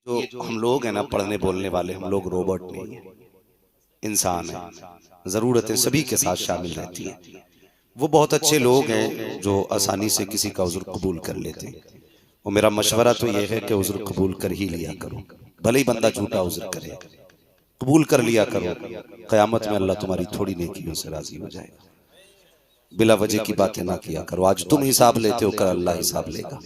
जो हम लोग हैं ना पढ़ने बोलने वाले, हम लोग रोबोट नहीं है, इंसान है। ज़रूरतें सभी के साथ शामिल रहती हैं। वो बहुत अच्छे लोग हैं जो आसानी से किसी का उज़्र कबूल कर लेते हैं। और मेरा मशवरा तो ये है कि उज़्र कबूल कर ही लिया करो, भले ही बंदा झूठा उज़्र करे, कबूल कर लिया करो। क़यामत में अल्लाह तुम्हारी थोड़ी नेकियों से राज़ी हो जाएगा। बिला वजह की बातें ना किया करो। आज तुम हिसाब लेते हो, कल अल्लाह हिसाब लेगा।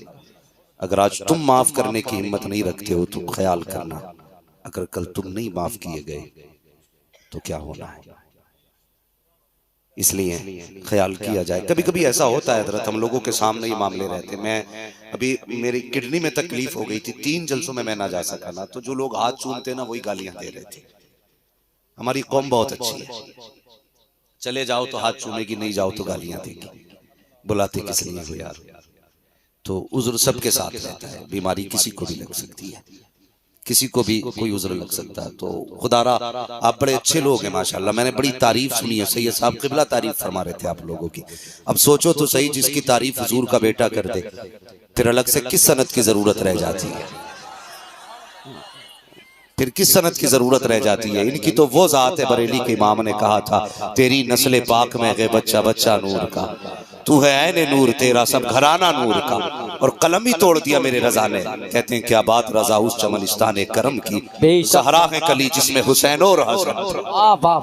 अगर आज तुम माफ करने की हिम्मत नहीं रखते हो तो ख्याल करना, अगर कल तुम नहीं माफ किए गए तो क्या होना है। इसलिए ख्याल किया जाए। कभी कभी ऐसा होता है हज़रत, हम लोगों के सामने ये मामले रहते। मैं अभी मेरी किडनी में तकलीफ हो गई थी, 3 जलसों में मैं ना जा सका ना, तो जो लोग हाथ चूमते ना वही गालियां दे रहे थे। हमारी कौम बहुत अच्छी है, चले जाओ तो हाथ चूमेगी, नहीं जाओ तो गालियां देगी। बुलाते किस लिए हो यार। तो उज़्र सबके साथ रहता है। बीमारी किसी को भी लग सकती है, किसी को भी कोई उज़्र लग सकता है। तो खुदारा आप बड़े अच्छे लोग हैं माशाल्लाह। मैंने बड़ी तारीफ सुनी है, सैयद साहब क़िबला तारीफ फरमा रहे थे आप लोगों की। अब सोचो तो सही, जिसकी तारीफ हुजूर का बेटा कर दे फिर अलग से किस सनद की जरूरत रह जाती है, फिर किस सनद की जरूरत रह जाती है। इनकी तो वो जात है, बरेली के इमाम ने कहा था, तेरी नस्ल पाक में गए बच्चा बच्चा नूर का, तू है ऐने नूर तेरा सब घराना नूर का। और कलम ही तोड़ दिया मेरे रजा ने। कहते हैं क्या बात रजा उस चमनिस्तान करम की, सहरा है कली जिसमें हुसैन और हसन,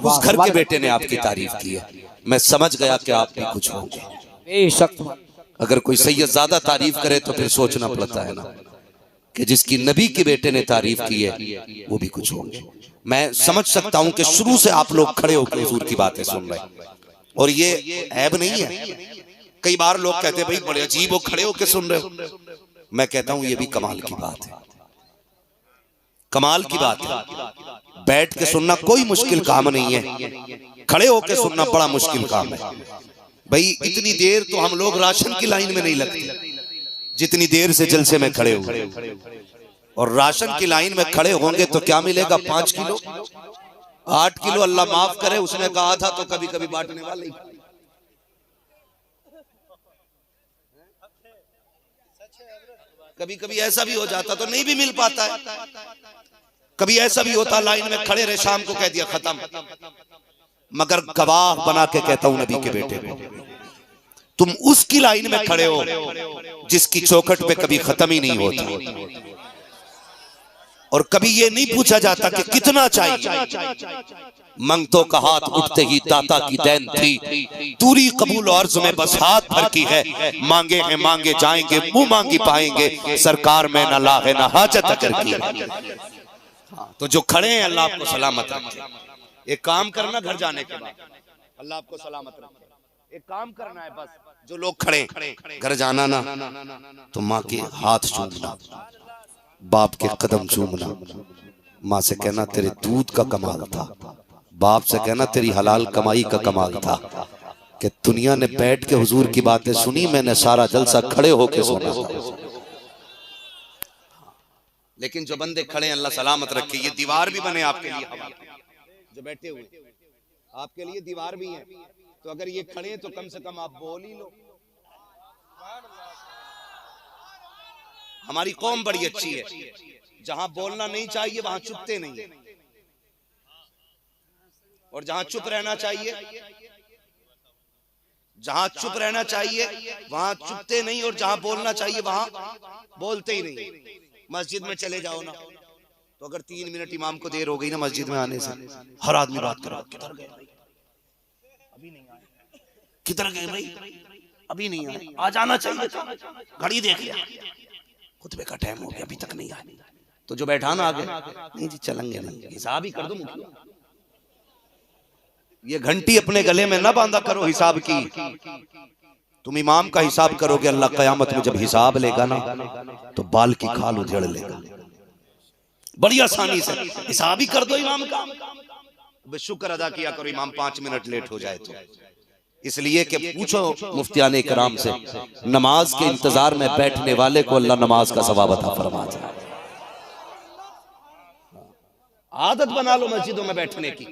उस घर के बेटे ने आपकी तारीफ की है। मैं समझ गया कि आप भी कुछ होंगे। अगर कोई सैयद ज्यादा तारीफ करे तो फिर सोचना पड़ता है ना कि जिसकी नबी के बेटे ने तारीफ की है वो भी कुछ होंगे। मैं समझ सकता हूं कि शुरू से आप लोग खड़े होकर हुजूर की बातें सुन रहे हैं, और ये ऐब नहीं है। कई बार लोग कहते हैं भाई बड़े अजीब हो, खड़े होकर सुन रहे हो। मैं कहता हूं ये भी कमाल की बात है, कमाल की बात है। बैठ के सुनना कोई मुश्किल काम नहीं है, खड़े होकर सुनना बड़ा मुश्किल काम है। भाई इतनी देर तो हम लोग राशन की लाइन में नहीं लगते जितनी देर से जलसे में खड़े हुए। और राशन की लाइन में खड़े होंगे तो क्या मिलेगा, 5 किलो 8 किलो, अल्लाह माफ करे, उसने कहा था तो कभी कभी बांटने वाले। कभी कभी ऐसा भी हो जाता तो नहीं भी मिल पाता है। कभी ऐसा भी होता लाइन में खड़े रहे, शाम को कह दिया खत्म। मगर गवाह बना के कहता हूं नबी के बेटे को, तुम उसकी लाइन में खड़े हो जिसकी चौखट पे कभी खत्म ही नहीं होता, और कभी ये नहीं पूछा जाता कि कितना चाहिए। मंगतों का हाथ उठते ही दाता की देन थी, दूरी कबूल अर्ज में बस हाथ भर की है। मांगे हैं मांगे जाएंगे, मुंह मांगी पाएंगे, सरकार में न लाहे न हाजत अगर की। तो जो खड़े हैं अल्लाह आपको सलामत रखे। एक काम करना, घर जाने के बाद अल्लाह आपको सलामत रखे, एक काम करना है बस। जो लोग खड़े घर जाना ना तो माँ के हाथ चूमना, बाप के कदम चूमना। माँ से कहना तेरे दूध का कमाल था, बाप से कहना तेरी हलाल कमाई का कमाल था कि दुनिया ने बैठ के हुजूर की बातें सुनी, मैंने सारा जलसा खड़े होके सुना था। लेकिन जो बंदे खड़े अल्लाह सलामत रखे, ये दीवार भी बने आपके लिए, जो बैठे हुए आपके लिए दीवार भी है। तो अगर ये खड़े तो कम से कम आप बोल ही लो। हमारी कौम बड़ी अच्छी है, जहां बोलना नहीं चाहिए वहां चुपते नहीं, और जहां चुप रहना चाहिए, जहां चुप रहना चाहिए वहां चुपते नहीं, और जहां बोलना चाहिए वहां बोलते ही नहीं। मस्जिद में चले जाओ ना, तो अगर 3 मिनट इमाम को देर हो गई ना मस्जिद में आने से, हर आदमी बात कर रहा, किधर गए भाई, अभी नहीं आए, किधर गए भाई, अभी नहीं आए, आ जाना चाहिए था, घड़ी देख लिया, खुतबे का टाइम हो गया अभी तक नहीं आए। तो जो बैठा ना आगे, नहीं जी चलेंगे नहीं, हिसाब ही कर दो मुखिया। ये घंटी अपने गले में ना बांधा करो हिसाब की। तुम इमाम का हिसाब करोगे, अल्लाह कयामत में जब हिसाब लेगा ना तो बाल की खाल उधेड़ लेगा। बड़ी आसानी से हिसाब ही कर दो इमाम का। शुक्र अदा किया करो इमाम 5 मिनट लेट हो जाए तो, इसलिए कि पूछो मुफ्तियान इकराम से, नमाज के इंतजार में बैठने वाले को अल्लाह नमाज का सवाब अता फरमा जाए। आदत बना लो मस्जिदों में बैठने की।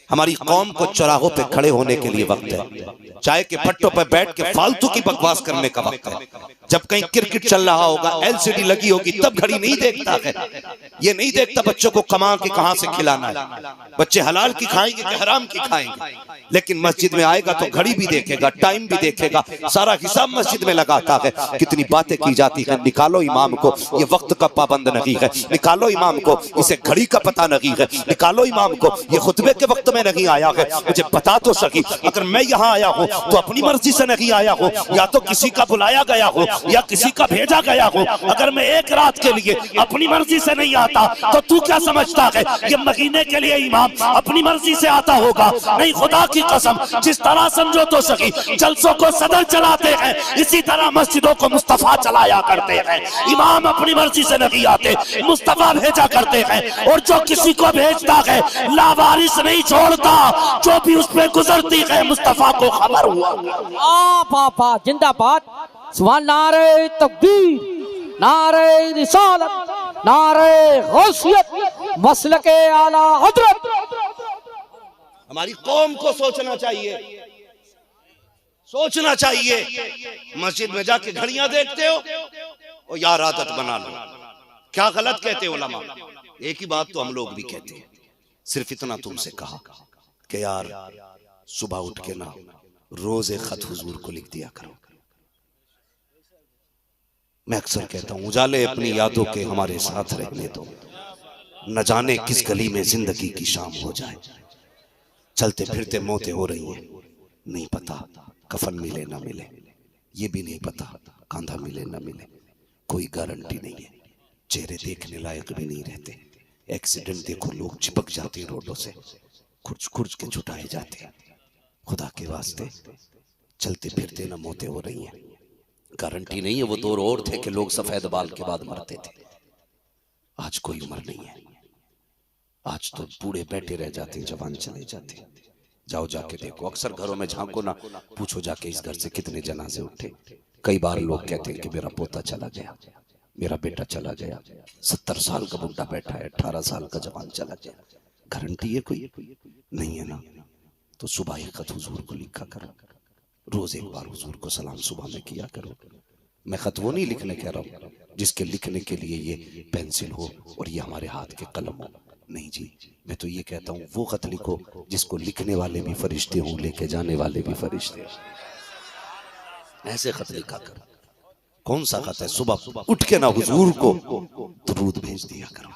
हमारी कौम को चौराहों पे खड़े होने के लिए वक्त है, चाय के पट्टों पे बैठ के फालतू की बकवास करने का वक्त है। जब कहीं क्रिकेट चल रहा होगा, एलसीडी लगी होगी, तब घड़ी नहीं देखता है। ये नहीं देखता बच्चों को कमा के कहां से खिलाना है, बच्चे हलाल की खाएंगे कि हराम की खाएंगे। लेकिन मस्जिद में आएगा तो घड़ी भी देखेगा, टाइम भी देखेगा, सारा हिसाब मस्जिद में लगाता है। कितनी बातें की जाती है, निकालो इमाम को, ये वक्त का पाबंद नहीं है, निकालो इमाम को, इसे घड़ी का पता नहीं है, निकालो इमाम को, ये खुतबे के वक्त में नहीं आया है। मुझे बता तो सकी, अगर मैं यहाँ आया हूँ तो अपनी मर्जी से नहीं आया हूँ, या तो किसी का बुलाया गया हो या किसी का भेजा गया हो। अगर मैं एक रात के लिए अपनी मर्जी से नहीं आता तो तू क्या समझता है ये महीने के लिए इमाम अपनी मर्जी से आता होगा? नहीं, खुदा की कसम, जिस तरह समझो तो सही जलसों को सदर चलाते हैं, इसी तरह मस्जिदों को मुस्तफा चलाया करते हैं। इमाम अपनी मर्जी से नहीं आते, मुस्तफा भेजा करते हैं। और जो किसी को भेजता है लावारिस नहीं छोड़ता, जो भी उस पर गुजरती है मुस्तफा को खबर हुआ। पापा जिंदाबाद, सुभान, नारे तकबीर, नारे रिसालत, नारे गौसियत, मसलके आला हजरत। हमारी कौम को सोचना चाहिए, सोचना चाहिए। मस्जिद में जाके घड़ियां देखते हो और यार आदत बना लो। क्या गलत कहते हो उलमा? एक ही बात तो हम लोग भी कहते हैं, सिर्फ इतना तुमसे कहा कि यार सुबह उठ के ना रोज एक खत हुजूर को लिख दिया करो। मैं अक्सर कहता हूं उजाले अपनी यादों के हमारे साथ रहने दो, न जाने किस गली में जिंदगी की शाम हो जाए। चलते फिरते मौतें हो रही हैं, नहीं पता कफन मिले ना मिले, ये भी नहीं पता कांधा मिले ना मिले, कोई गारंटी नहीं है। चेहरे देखने लायक भी नहीं रहते। एक्सीडेंट देखो, लोग चिपक जाते हैं रोडों से, खुर्च खुर्च के छुटाए जाते हैं। खुदा के वास्ते चलते फिरते ना मौतें हो रही हैं, गारंटी नहीं है। वो दौर और थे कि लोग सफेद बाल के बाद मरते थे, आज कोई उम्र नहीं है। आज तो बूढ़े बैठे रह जाते, जवान चले जाते। जाओ जाके देखो, अक्सर घरों में झांको ना, पूछो जाके इस घर से कितने जनाजे उठे। कई बार लोग कहते हैं कि मेरा पोता चला गया, मेरा बेटा चला गया, 70 साल का बुढ़ा बैठा है, 18 साल का जवान चला गया। गारंटी है कोई? नहीं है ना। तो सुबह एक खत हुजूर को लिखा करो, रोज एक बार हुजूर को सलाम सुबह में किया करो। मैं खत वो नहीं लिखने कह रहा हूँ जिसके लिखने के लिए ये पेंसिल हो और ये हमारे हाथ के कलम हो, नहीं जी। मैं तो ये कहता हूँ वो खत लिखो जिसको लिखने वाले भी फरिश्ते हों, लेके जाने वाले भी फरिश्ते। ऐसे खत लिखा करो। कौन सा खत है? सुबह उठ के ना हुजूर को दुरूद भेज दिया करो,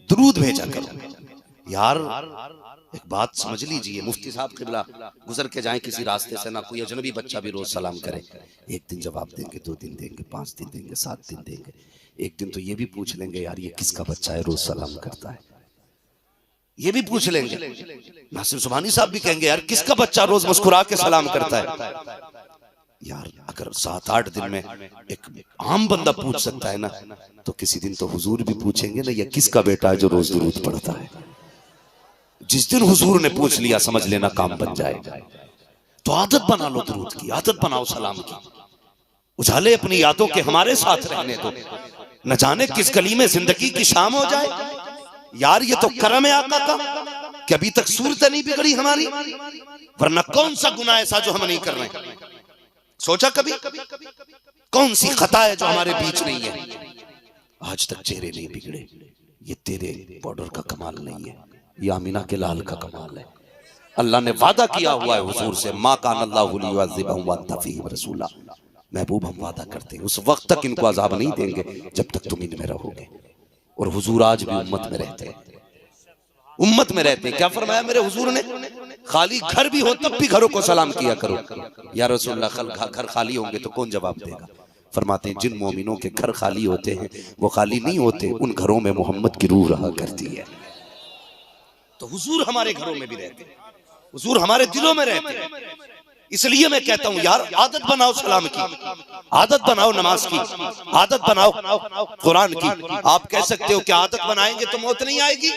दुरूद भेजा करो। यार एक बात समझ लीजिए, मुफ्ती साहब किबला गुजर के जाएं किसी रास्ते से ना, कोई अजनबी बच्चा भी रोज सलाम करे, एक दिन जवाब देंगे, 2 दिन देंगे, 5 दिन देंगे, 7 दिन देंगे। एक दिन तो ये भी पूछ लेंगे यार ये किसका बच्चा है रोज सलाम करता है, ये भी पूछ लेंगे। नासिर सुभानी साहब भी कहेंगे यार किसका बच्चा रोज मुस्कुरा के सलाम करता है। यार अगर 7-8 दिन में एक आम बंदा पूछ सकता है ना, तो किसी दिन तो हुजूर भी पूछेंगे ना, ये किसका बेटा है जो रोज दुरूद पढ़ता है। जिस दिन हुजूर ने पूछ लिया समझ लेना काम बन जाएगा। तो आदत बना लो दुरूद की, आदत बनाओ सलाम की। उजाले अपनी यादों के हमारे साथ रहने दो, न जाने किस गली में जिंदगी की शाम हो जाए। यार ये तो करम है आका का कि अभी तक सूरत नहीं बिगड़ी हमारी, वरना कौन सा गुनाह ऐसा जो हम नहीं कर रहे। सोचा कभी कौन सी खता है जो हमारे बीच नहीं है? आज तक चेहरे नहीं बिगड़े। ये तेरे बॉर्डर का कमाल नहीं है, ये आमिना के लाल का कमाल है। अल्लाह ने वादा किया हुआ है हुजूर से, मा कान अल्लाहु लियुअज़्ज़िबहुम व अंत फ़ीहिम रसूला। महबूब हम वादा करते हैं उस वक्त तक इनको अज़ाब नहीं देंगे जब तक तुम इनमें रहोगे। और हुजूर आज भी उम्मत में रहते हैं, उम्मत में रहते हैं। क्या फरमाया मेरे हुजूर ने? खाली घर भी हो तब भी घरों को सलाम किया करो। या रसूलल्लाह कल घर खाली होंगे तो कौन जवाब देगा? फरमाते हैं जिन मोमिनों के घर खाली होते हैं वो खाली नहीं होते, उन घरों में मोहम्मद की रूह रहा करती है। तो हुजूर हमारे घरों में भी रहते हैं, हुजूर हमारे दिलों में रहते हैं। इसलिए मैं कहता हूं यार आदत बनाओ सलाम की, आदत बनाओ नमाज की, आदत बनाओ कुरान की। आप कह सकते हो कि आदत बनाएंगे तो मौत नहीं आएगी।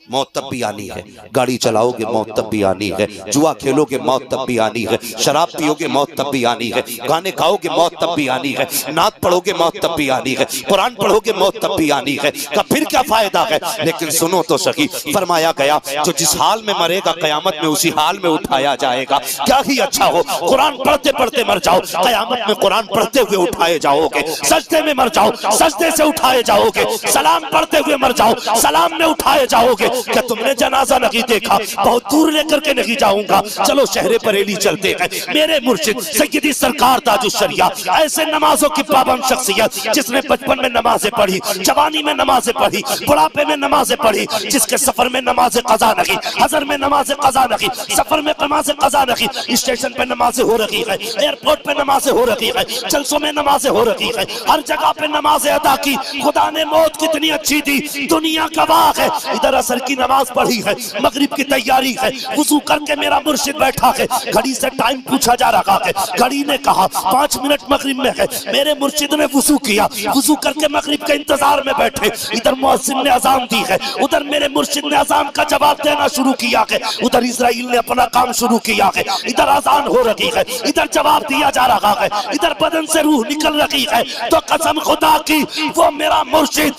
मौत तब भी आनी है। गाड़ी चलाओगे मौत तब भी आनी है। जुआ खेलोगे मौत तब भी आनी है। शराब पियोगे मौत तब भी आनी है। गाने गाओगे मौत तब भी आनी है। नात पढ़ोगे मौत तब भी आनी है। कुरान पढ़ोगे मौत तब भी आनी है। का फिर क्या फायदा है। लेकिन सुनो तो सही, फरमाया गया जो जिस हाल में मरेगा कयामत में उसी हाल में उठाया जाएगा। क्या ही अच्छा हो, कुरान पढ़ते पढ़ते मर जाओ, कयामत में कुरान पढ़ते हुए उठाए जाओगे। सजदे में मर जाओ, सजदे से उठाए जाओगे। सलाम पढ़ते हुए मर जाओ, सलाम में उठाए जाओगे। क्या तुमने जनाजा नहीं देखा? बहुत दूर लेकर के नहीं जाऊंगा, चलो शहरे बरेली चलते हैं। मेरे मुर्शिद सैयदी सरकार ताजुश शरिया ऐसे नमाजों की पाबंद शख्सियत, जिसने बचपन में नमाजें पढ़ी, जवानी में नमाजें पढ़ी, बुढ़ापे में नमाजें पढ़ी, जिसके सफर में नमाजें कजा नहीं, हजर में नमाजें कजा नहीं, सफर में नमाजें कजा नहीं, स्टेशन पे नमाजें हो रही है, एयरपोर्ट पे नमाजें हो रही है, जलसों में नमाजें हो रही है, हर जगह पे नमाजें अदा की। खुदा ने मौत कितनी अच्छी दी, दुनिया गवाह है। इधर असर की नमाज पढ़ी है, मगरिब की तैयारी है, वुजू करके मेरा मुर्शिद बैठा है, घड़ी से टाइम पूछा जा रहा है, घड़ी ने कहा 5 मिनट मगरिब में है। मेरे मुर्शिद ने वुजू किया, वुजू करके मगरिब के इंतजार में बैठे। इधर मुअज्जिन ने अजान दी है, उधर मेरे मुर्शिद ने अजान का जवाब देना शुरू किया है, उधर इजराइल ने अपना काम शुरू किया है। इधर अजान हो रही है, इधर जवाब दिया जा रहा है, इधर बदन से रूह निकल रही है। तो कसम खुदा की वो मेरा मुर्शिद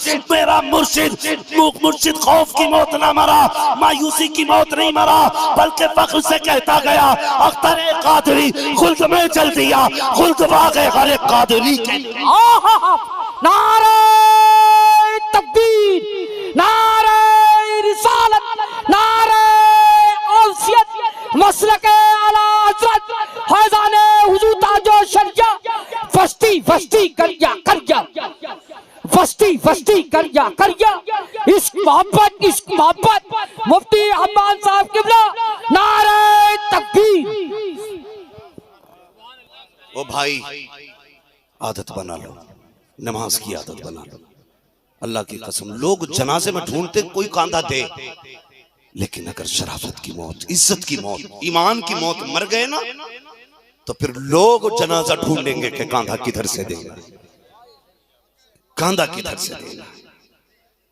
मुर्शिद खौफ की मौत ना मरा, मायूसी की मौत नहीं मरा, बल्कि फख्र से कहता गया अख्तर कादरी खुल्द में चल दिया, खुल्द वाक़े हर कादरी के। नारे तकबीर, नारे रिसालत, नारे गौसियत, मसलके आला हज़रत फैज़ाने हुज़ूर ताजुश शरिया। वस्ती वस्ती करिया करिया, वस्ती वस्ती करिया करिया, इश्क मोहब्बत मुफ्ती हम्मान साहब किबला। नारे तकबीर। ओ भाई आदत बना लो, नमाज की आदत बना लो। अल्लाह की कसम लोग जनाजे में ढूंढते कोई कांधा दे, लेकिन अगर शराफत की मौत, इज्जत की मौत, ईमान की मौत मर गए ना, तो फिर लोग जनाजा ढूंढेंगे कि कांधा किधर से देगा, कांधा किधर से देगा।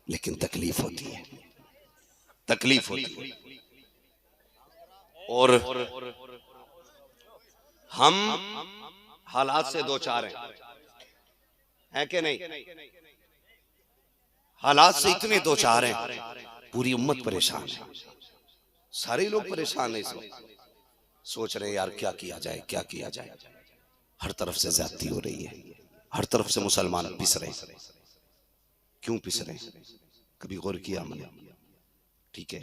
लेकिन तकलीफ होती है, तकलीफ होती है। और हम हालात से दो चार हैं कि नहीं? हालात से इतने दो चार हैं, पूरी उम्मत परेशान है, सारे लोग परेशान है। इस वक्त सोच रहे यार क्या किया जाए, क्या किया जाए। हर तरफ से ज्यादती हो रही है, हर तरफ से मुसलमान पिस रहे। क्यों पिस रहे? कभी गौर किया हमने? ठीक है,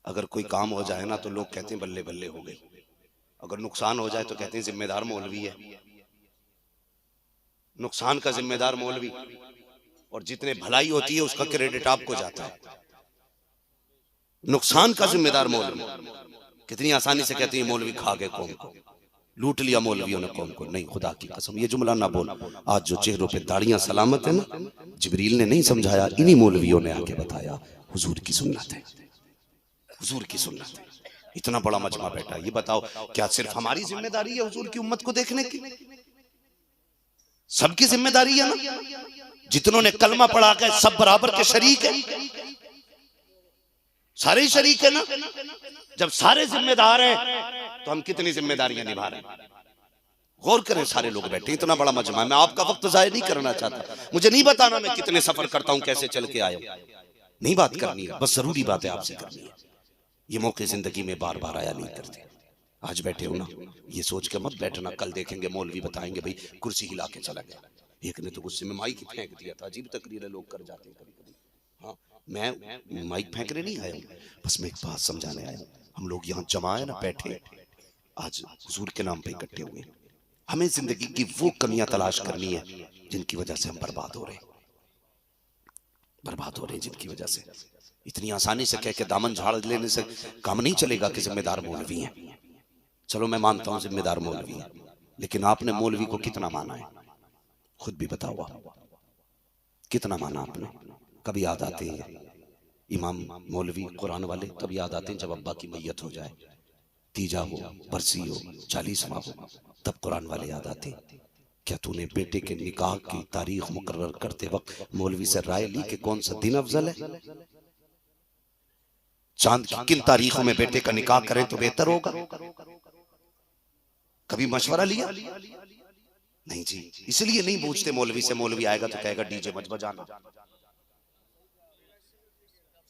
अगर कोई काम हो जाए ना तो लोग कहते हैं बल्ले बल्ले हो गई, अगर नुकसान हो जाए तो कहते हैं जिम्मेदार मौलवी है। नुकसान का जिम्मेदार मौलवी, और जितने भलाई होती है उसका क्रेडिट आपको जाता है। नुकसान का जिम्मेदार मौलवी, कितनी आसानी से कहते हैं मौलवी खा गए कौम को, लूट लिया मौलवियों ने कौम को। नहीं, खुदा की कसम ये जुमला ना बोल। आज जो चेहरों पे दाढ़ियां सलामत है ना, जिब्रील ने नहीं समझाया, इन्हीं मौलवियों ने आके बताया हुजूर की सुन्नत है, हुजूर की सुन्नत है। इतना बड़ा मजमा बैठा, ये बताओ क्या सिर्फ हमारी जिम्मेदारी है हुजूर की उम्मत को देखने की? सबकी जिम्मेदारी है ना? जितनों ने कलमा पढ़ा के सब बराबर के शरीक है, सारे ही शरीक है ना? जब सारे जिम्मेदार हैं तो हम कितनी जिम्मेदारियां निभा रहे हैं? गौर करें, सारे लोग बैठे, इतना बड़ा मजमा। मैं आपका वक्त जाया नहीं करना चाहता, मुझे नहीं बताना मैं कितने सफर करता हूं, कैसे चल के आया हूं, नहीं बात करनी है, बस जरूरी बात है आपसे करनी है। ये मौके जिंदगी में बार बार आया नहीं करते। आज बैठे हो ना, ये सोच के मत बैठना कल देखेंगे मौलवी बताएंगे भाई कुर्सी हिला के चला गया, एक ने तो गुस्से में माइक फेंक दिया था। अजीब तकरीरें लोग कर जाते हैं कभी कभी। हाँ, मैं माइक फेंकने नहीं आया हूँ, बस मैं एक बात समझाने आया हूँ। हम लोग यहाँ जमा है ना, बैठे आज हुजूर के नाम पे इकट्ठे हुए। हमें जिंदगी की वो कमियां तलाश करनी है जिनकी वजह से हम बर्बाद हो रहे हैं, बर्बाद हो रहे हैं, जिनकी वजह से। इतनी आसानी से कह के दामन झाड़ लेने से काम नहीं चलेगा कि जिम्मेदार मौलवी हैं। चलो मैं मानता हूं जिम्मेदार मौलवी हैं, लेकिन आपने मौलवी को कितना माना है? खुद भी बताओ, कितना माना आपने? कभी याद आते हैं इमाम मौलवी कुरान वाले, तब याद आते हैं जब अब्बा की मैयत हो जाए, तीजा हो, बरसी हो, 40वां हो, तब कुरान वाले याद आते। क्या तूने बेटे के निकाह की तारीख मुकर्रर करते वक्त मौलवी से राय ली कि कौन सा दिन अफजल है? चांद की किन तारीखों में बेटे का निकाह करें तो बेहतर होगा? कभी मशवरा लिया? नहीं जी, इसलिए नहीं पूछते मौलवी से। मौलवी आएगा तो कहेगा डीजे मत बजाना,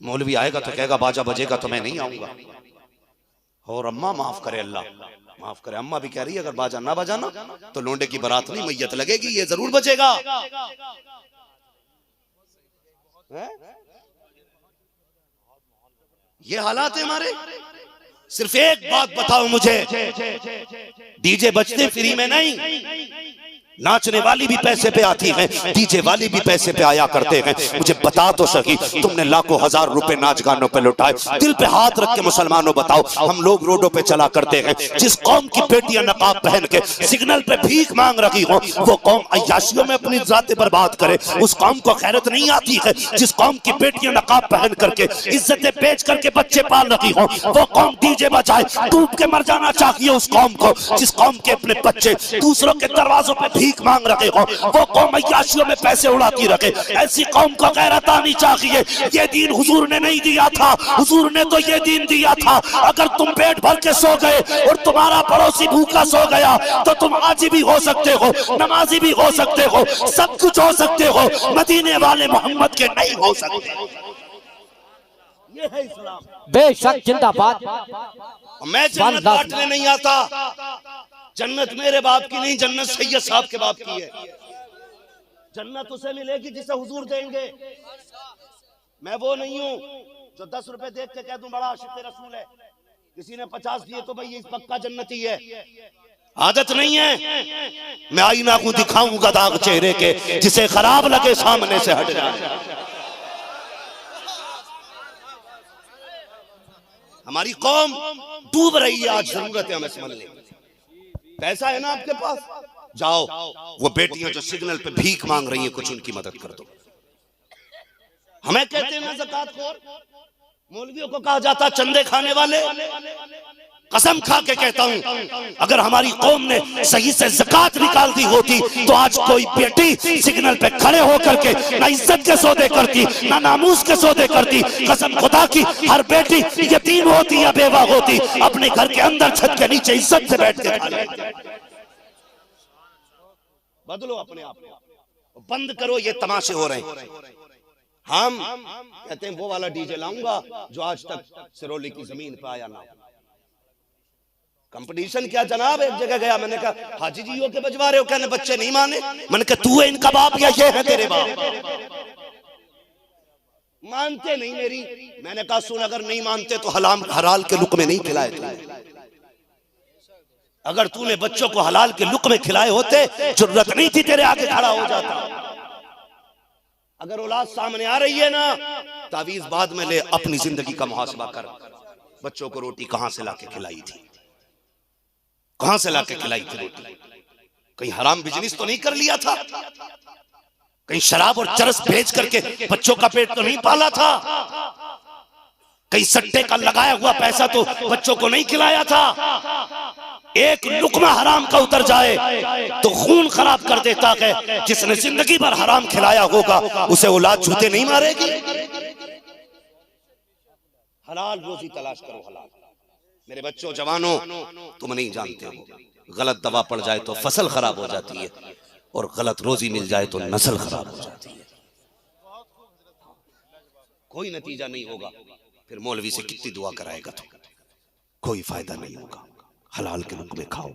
मौलवी आएगा तो कहेगा बाजा बजेगा तो मैं नहीं आऊंगा। और अम्मा माफ करे, अल्लाह माफ करे, अम्मा भी कह रही है अगर बाजा ना बजाना तो लोंडे की बारात नहीं मैयत लगेगी, ये जरूर बजेगा। ये हालात है हमारे। सिर्फ एक बात बताओ मुझे, डीजे बजते फ्री में नहीं, नाचने वाली भी पैसे पे आती है, डीजे वाली भी पैसे पे आया करते हैं। मुझे बता तो सही, तुमने लाखों हजार रुपए नाच गानों पे लुटाए, दिल पे हाथ रख के मुसलमानों बताओ, हम लोग रोडों पे चला करते हैं, जिस कौम की बेटियां नकाब पहन के सिग्नल पे भीख मांग रही हो, वो कौम अय्याशियों में अपनी जाते बर्बाद करे, उस कौम को खैरत नहीं आती है। जिस कौम की बेटियां नकाब पहन करके इज्जतें बेच करके बच्चे पाल रही हो, वो कौम डीजे बजाए, डूब के मर जाना चाहिए उस कौम को। जिस कौम के अपने बच्चे दूसरों के दरवाजों पे भीख मांग रहे हो, वो कौम अय्याशियों में पैसे उड़ाती रखे, ऐसी कौम को गैरत आनी चाहिए। ये दीन हुजूर ने नहीं दिया था, हुजूर ने तो ये दीन दिया था अगर तुम पेट भर के सो गए और तुम्हारा पड़ोसी भूखा सो गया तो तुम आजी भी हो सकते हो, नमाजी भी हो सकते हो, सब कुछ हो सकते हो, मदीने वाले मोहम्मद के नहीं हो सकते। ये है इस्लाम। बेशक जिंदाबाद। मैं जन्नत बांटने नहीं आता, जन्नत मेरे बाप की नहीं, जन्नत सैयद साहब के बाप की है। जन्नत उसे मिलेगी जिसे हुजूर देंगे। मैं वो नहीं हूं जो 10 रुपए देख के कह दूं बड़ा आशिक रसूल है, किसी ने 50 दिए तो भाई ये पक्का जन्नती है। आदत नहीं है। मैं आईना को दिखाऊंगा दाग चेहरे के, जिसे खराब लगे सामने से हट जाए। हमारी कौम डूब रही है, आज जरूरत है हमें समझने। पैसा है ना आपके पास, जाओ वो बेटियां जो सिग्नल पे भीख मांग रही हैं कुछ उनकी मदद कर दो। हमें कहते हैं ना ज़कातखोर, मौलवियों को कहा जाता चंदे खाने वाले। कसम खा के कहता हूं, अगर हमारी कौम ने सही से ज़कात निकाल दी होती तो आज कोई बेटी सिग्नल पे खड़े होकर के ना इज्जत के सौदे करती, ना नामूस के सौदे करती। कसम खुदा की, हर बेटी यतीम होती या बेवा होती, अपने घर के अंदर छत के नीचे इज्जत से बैठ के खा लेती। बदलो अपने आप को, बंद करो ये तमाशे हो रहे हैं। हम कहते हैं वो वाला डीजे लाऊंगा जो आज तक सिरोली की जमीन पे आया ना। कंपटीशन क्या जनाब, एक जगह गया, मैंने कहा हाजी जी के बजवा रहे हो, कहने बच्चे नहीं माने। मैंने कहा तू है इनका बाप या ये है तेरे बाप? मानते नहीं मेरी। मैंने कहा सुन, अगर नहीं मानते तो हलाल के लुक़मे नहीं खिलाए तूने। अगर तूने बच्चों को हलाल के लुक़मे खिलाए होते, जरूरत नहीं थी तेरे आगे खड़ा हो जाता। अगर औलाद सामने आ रही है ना, तावीज़ बाद में ले, अपनी जिंदगी का मुहासबा कर। बच्चों को रोटी कहां से लाके खिलाई थी, कहां से लाके खिलाई थी रोटी? कहीं हराम बिजनेस तो नहीं कर लिया था? कहीं शराब और चरस बेच करके बच्चों का पेट तो नहीं पाला था? कहीं सट्टे का लगाया हुआ पैसा तो बच्चों को नहीं खिलाया था? एक लुकमा हराम का उतर जाए तो खून खराब कर देता है। जिसने जिंदगी भर हराम खिलाया होगा उसे औलाद जूते नहीं मारेगी। हलाल रोजी तलाश करो, हलाल। मेरे बच्चों, जवानों, तुम नहीं जानते हो, गलत दवा पड़ जाए तो फसल खराब हो जाती है, और गलत रोजी मिल जाए तो नस्ल खराब हो जाती है। कोई नतीजा नहीं होगा, फिर मौलवी से कितनी दुआ कराएगा तो कोई फायदा नहीं होगा। हलाल के लुक़मे खाओ,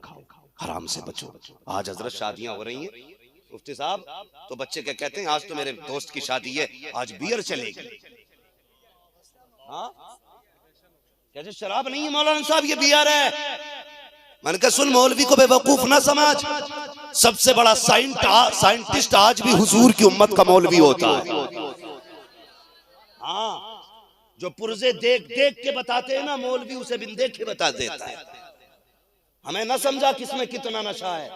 हराम से बचो। आज हजरत शादियां हो रही हैं, मुफ्ती साहब तो बच्चे क्या कहते हैं, आज तो मेरे दोस्त की शादी है, आज बियर चलेगी। हाँ, कहते शराब नहीं है मौलाना साहब, ये बियर है। मैंने कहा सुन, मौलवी को बेवकूफ ना समझ, सबसे बड़ा साइंटिस्ट आज भी हुजूर की उम्मत का मौलवी होता है। हाँ, जो पुर्जे देख देख के बताते हैं ना, मौलवी उसे बिन देख के बता देता है। हमें ना समझा किसमें कितना नशा है,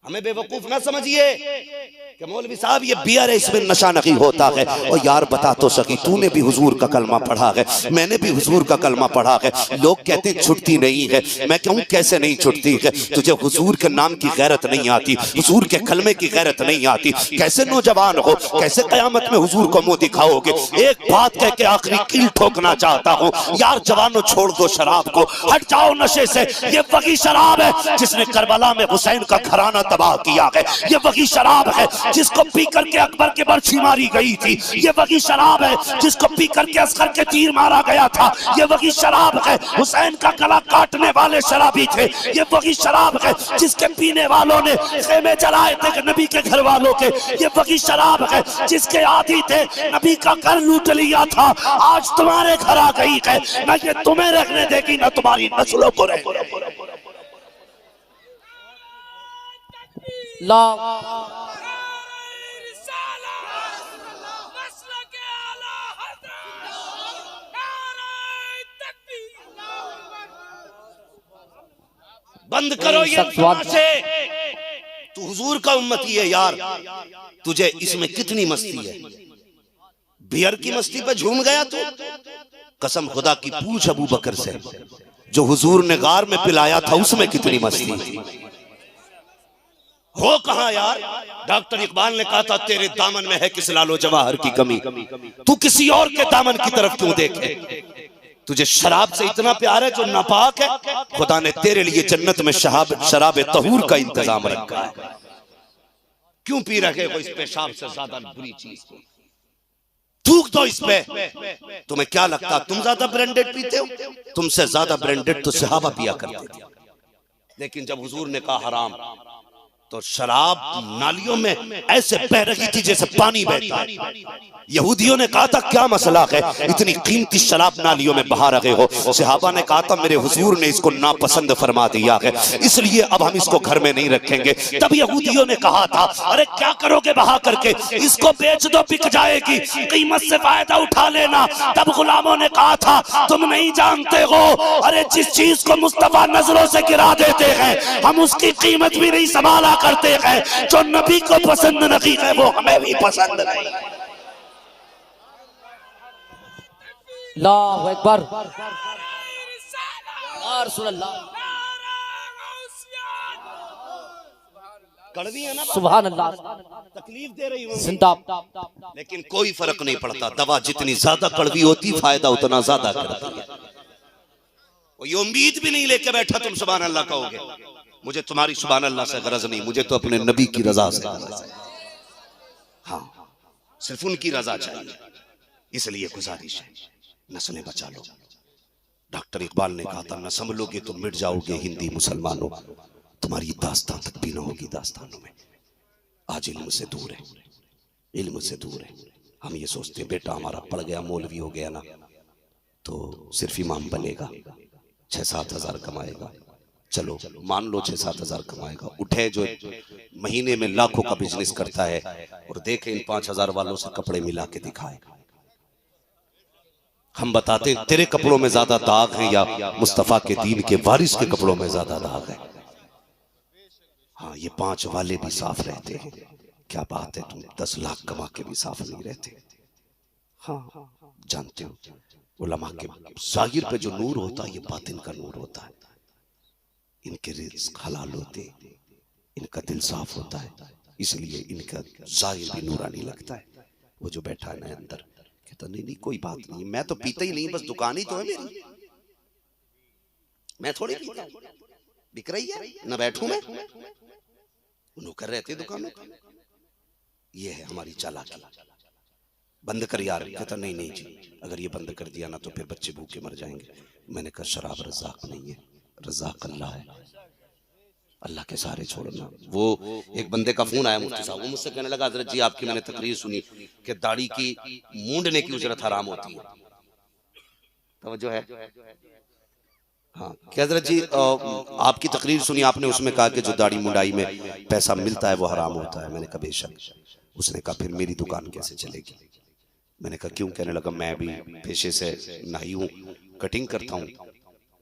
हमें बेवकूफ ना समझिए। कि मौलवी साहब ये बियर है, इसमें नशा नहीं होता है। और यार बता तो सकी, तूने भी हुजूर का कलमा पढ़ा है, मैंने भी हुजूर का कलमा पढ़ा है। लोग कहते हैं छुटती नहीं है, मैं कहूँ कैसे नहीं छुटती है? तुझे हुजूर के नाम की गैरत नहीं आती, हुजूर के कलमे की गैरत नहीं आती, कैसे नौजवान हो, कैसे कयामत में हुजूर को मुंह दिखाओगे? एक बात कह के आखिरी कील ठोकना चाहता हूँ, यार जवानों छोड़ दो शराब को, हट जाओ नशे से। ये वही शराब है जिसने करबला में हुसैन का घराना तबाह किया है, ये वही शराब है जिसको पी करके अकबर के बर्छी मारी गई थी, ये वही शराब है जिसको पी करके असगर के तीर मारा गया था, ये वही शराब है हुसैन का गला काटने वाले शराबी थे, ये वही शराब है जिसके पीने वालों ने खेमे जलाए थे नबी के घर वालों के, ये वही शराब है जिसके आदी थे नबी का घर लूट लिया था, आज तुम्हारे घर आ गई है, न ये तुम्हें रखने देगी न तुम्हारी नस्लों को रखने। बंद करो ये तमाशे, तू हुजूर का उम्मती है यार, तुझे इसमें कितनी मस्ती है? बियर की मस्ती पे झूम गया तू? कसम खुदा की पूछ अबू बकर से, जो हुजूर ने गार में पिलाया था उसमें कितनी मस्ती हो कहां यार? डॉक्टर इकबाल ने कहा था तेरे दामन में है किस लालो जवाहर की कमी, तू किसी और के दामन की तरफ क्यों देखे? तुझे शराब से इतना प्यार है जो नापाक है, खुदा ने तेरे लिए जन्नत में शराब तहूर का इंतजाम रखा है, क्यों पी रखे हो इस पेशाब से ज्यादा बुरी चीज? थूक दो इस पे। तुम्हें क्या लगता तुम ज्यादा ब्रांडेड पीते हो? तुमसे ज्यादा ब्रांडेड तो सहाबा पिया करते थे, लेकिन जब हुजूर ने कहा हराम, तो शराब नालियों में ऐसे बह रही थी जैसे पानी बहता है। यहूदियों ने कहा था क्या मसला है, इतनी कीमती शराब नालियों में बहा रहे हो? सहाबा ने कहा था मेरे हुजूर ने इसको नापसंद फरमा दिया है, इसलिए अब हम इसको घर में नहीं रखेंगे। तब यहूदियों ने कहा था अरे क्या करोगे बहा करके, इसको बेच दो बिक जाएगी, कीमत से फायदा उठा लेना। तब गुलामों ने कहा था तुम नहीं जानते हो, अरे जिस चीज को मुस्तफा नजरों से गिरा देते हैं हम उसकी कीमत भी नहीं संभाला करते हैं, जो नबी को पसंद नहीं है वो हमें भी पसंद नहीं। अल्लाहु अकबर। कड़वी है ना, सुभान अल्लाह, तकलीफ दे रही होगी, जिंदा, लेकिन कोई फर्क नहीं पड़ता। दवा जितनी ज्यादा कड़वी होती फायदा उतना ज्यादा करती है। ये उम्मीद भी नहीं लेके बैठा तुम सुभान अल्लाह कहोगे, मुझे तुम्हारी सुभान अल्लाह से गरज नहीं, मुझे तो अपने नबी की रजा से गरज है। हाँ, सिर्फ उनकी रजा चाहिए, इसलिए गुजारिश है नस्लें बचा लो। डॉक्टर इकबाल ने कहा था न संभलोगे तो मिट जाओगे हिंदी मुसलमानों, तुम्हारी दास्तान तक भी न होगी दास्तानों में। आज इल्म से दूर है, इल्म से दूर है। हम ये सोचते हैं बेटा हमारा पढ़ गया मौलवी हो गया ना तो सिर्फ इमाम बनेगा, 6-7 हज़ार कमाएगा। चलो मान लो 6-7 हज़ार कमाएगा, उठे जो महीने में लाखों का बिजनेस करता है और देखे इन 5 हज़ार वालों से कपड़े मिला के दिखाए। हम बताते हैं तेरे कपड़ों में ज्यादा दाग है या मुस्तफा के दीन के वारिस के कपड़ों में ज्यादा दाग है? हाँ, ये 5 वाले भी साफ रहते हैं, क्या बात है तुम 10 लाख कमा के भी साफ नहीं रहते। हाँ जानते हो उलमा के जाहिर पे जो नूर होता है ये बातिन का नूर होता है। इनके रिज़्क़ हलाल होते, इनका दिल साफ होता है, इसलिए इनका जाहिर भी नूरानी लगता है। वो जो बैठा है ना अंदर कहता नहीं नहीं कोई बात नहीं, मैं तो पीता ही नहीं, बस दुकान ही तो है मेरी, मैं थोड़ी पीता हूं, बिक रही है ना बैठूं मैं, नौकर रहते दुकानों का। ये है हमारी चालाकी। बंद कर यार, कहता नहीं नहीं जी अगर ये बंद कर दिया ना तो फिर बच्चे भूखे मर जाएंगे। मैंने कहा शराब रज़ाक नहीं है, रज़ाक अल्लाह है, अल्लाह के सहारे छोड़ना। वो एक बंदे का फोन आया मुफ्ती साहब, वो मुझसे कहने लगा हजरत जी आपकी मैंने तकरीर सुनी कि दाढ़ी की मूंडने की उजरत हराम होती है। तवज्जो है? हाँ क्या हजरत जी आपकी तकरीर सुनी आपने, उसमें कहा कि जो दाढ़ी मुंडाई में पैसा मिलता है वो हराम होता है। मैंने कहा बेशक। उसने कहा फिर मेरी दुकान कैसे चलेगी? मैंने कहा क्यों? कहने लगा मैं भी पेशे से नाई हूँ, कटिंग करता हूँ,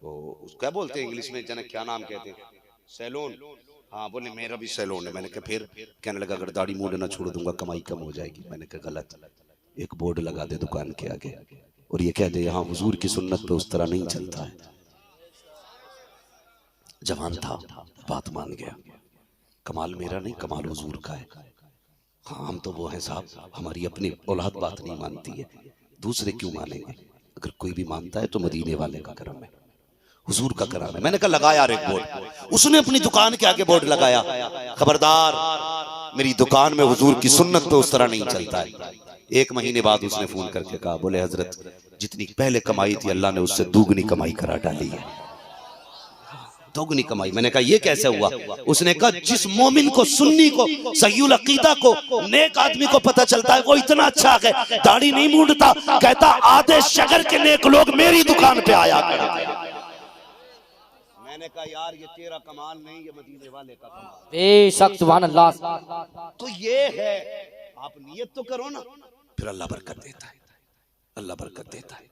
तो क्या बोलते हैं इंग्लिश में, जना क्या नाम कहते हैं, सैलून। हाँ बोले मेरा भी सैलून है। मैंने कहा फिर? कहने लगा अगर दाढ़ी मूंढना छोड़ दूंगा कमाई कम हो जाएगी। मैंने कहा गलत, एक बोर्ड लगा दे दुकान के आगे और ये कह दे यहाँ हुजूर की सुन्नत पे उस तरह नहीं चलता है। जवान था, बात मान गया। कमाल मेरा नहीं, कमाल हुजूर का है। हाँ हम तो वो हैं साहब, हमारी अपनी औलाद बात नहीं मानती है, दूसरे क्यों मानेंगे? अगर कोई भी मानता है तो मदीने वाले का करम है, हुजूर का करम है। मैंने कहा लगा यार एक बोर्ड। उसने अपनी दुकान के आगे बोर्ड लगाया, खबरदार मेरी दुकान में हुजूर की सुन्नत पे उस तरह नहीं चलता है। 1 महीने बाद उसने फोन करके कहा, बोले हजरत जितनी पहले कमाई थी अल्लाह ने उससे दुगनी कमाई करा डाली है, दोगुनी कमाई। मैंने कहा ये कैसे हुआ? उसने कहा जिस मोमिन को, सुन्नी को, सहीउल अकीदा को, नेक आदमी को पता चलता है वो इतना अच्छा है, दाढ़ी नहीं मूंढता, कहता आधे शहर के नेक लोग मेरी दुकान पे आया करते। मैंने कहा यार ये तेरा कमाल नहीं, ये मदीने वाले का कमाल। बेशक सुभान अल्लाह। तो ये है, आप नियत तो करो ना, फिर अल्लाह बरकत देता है, अल्लाह बरकत देता है।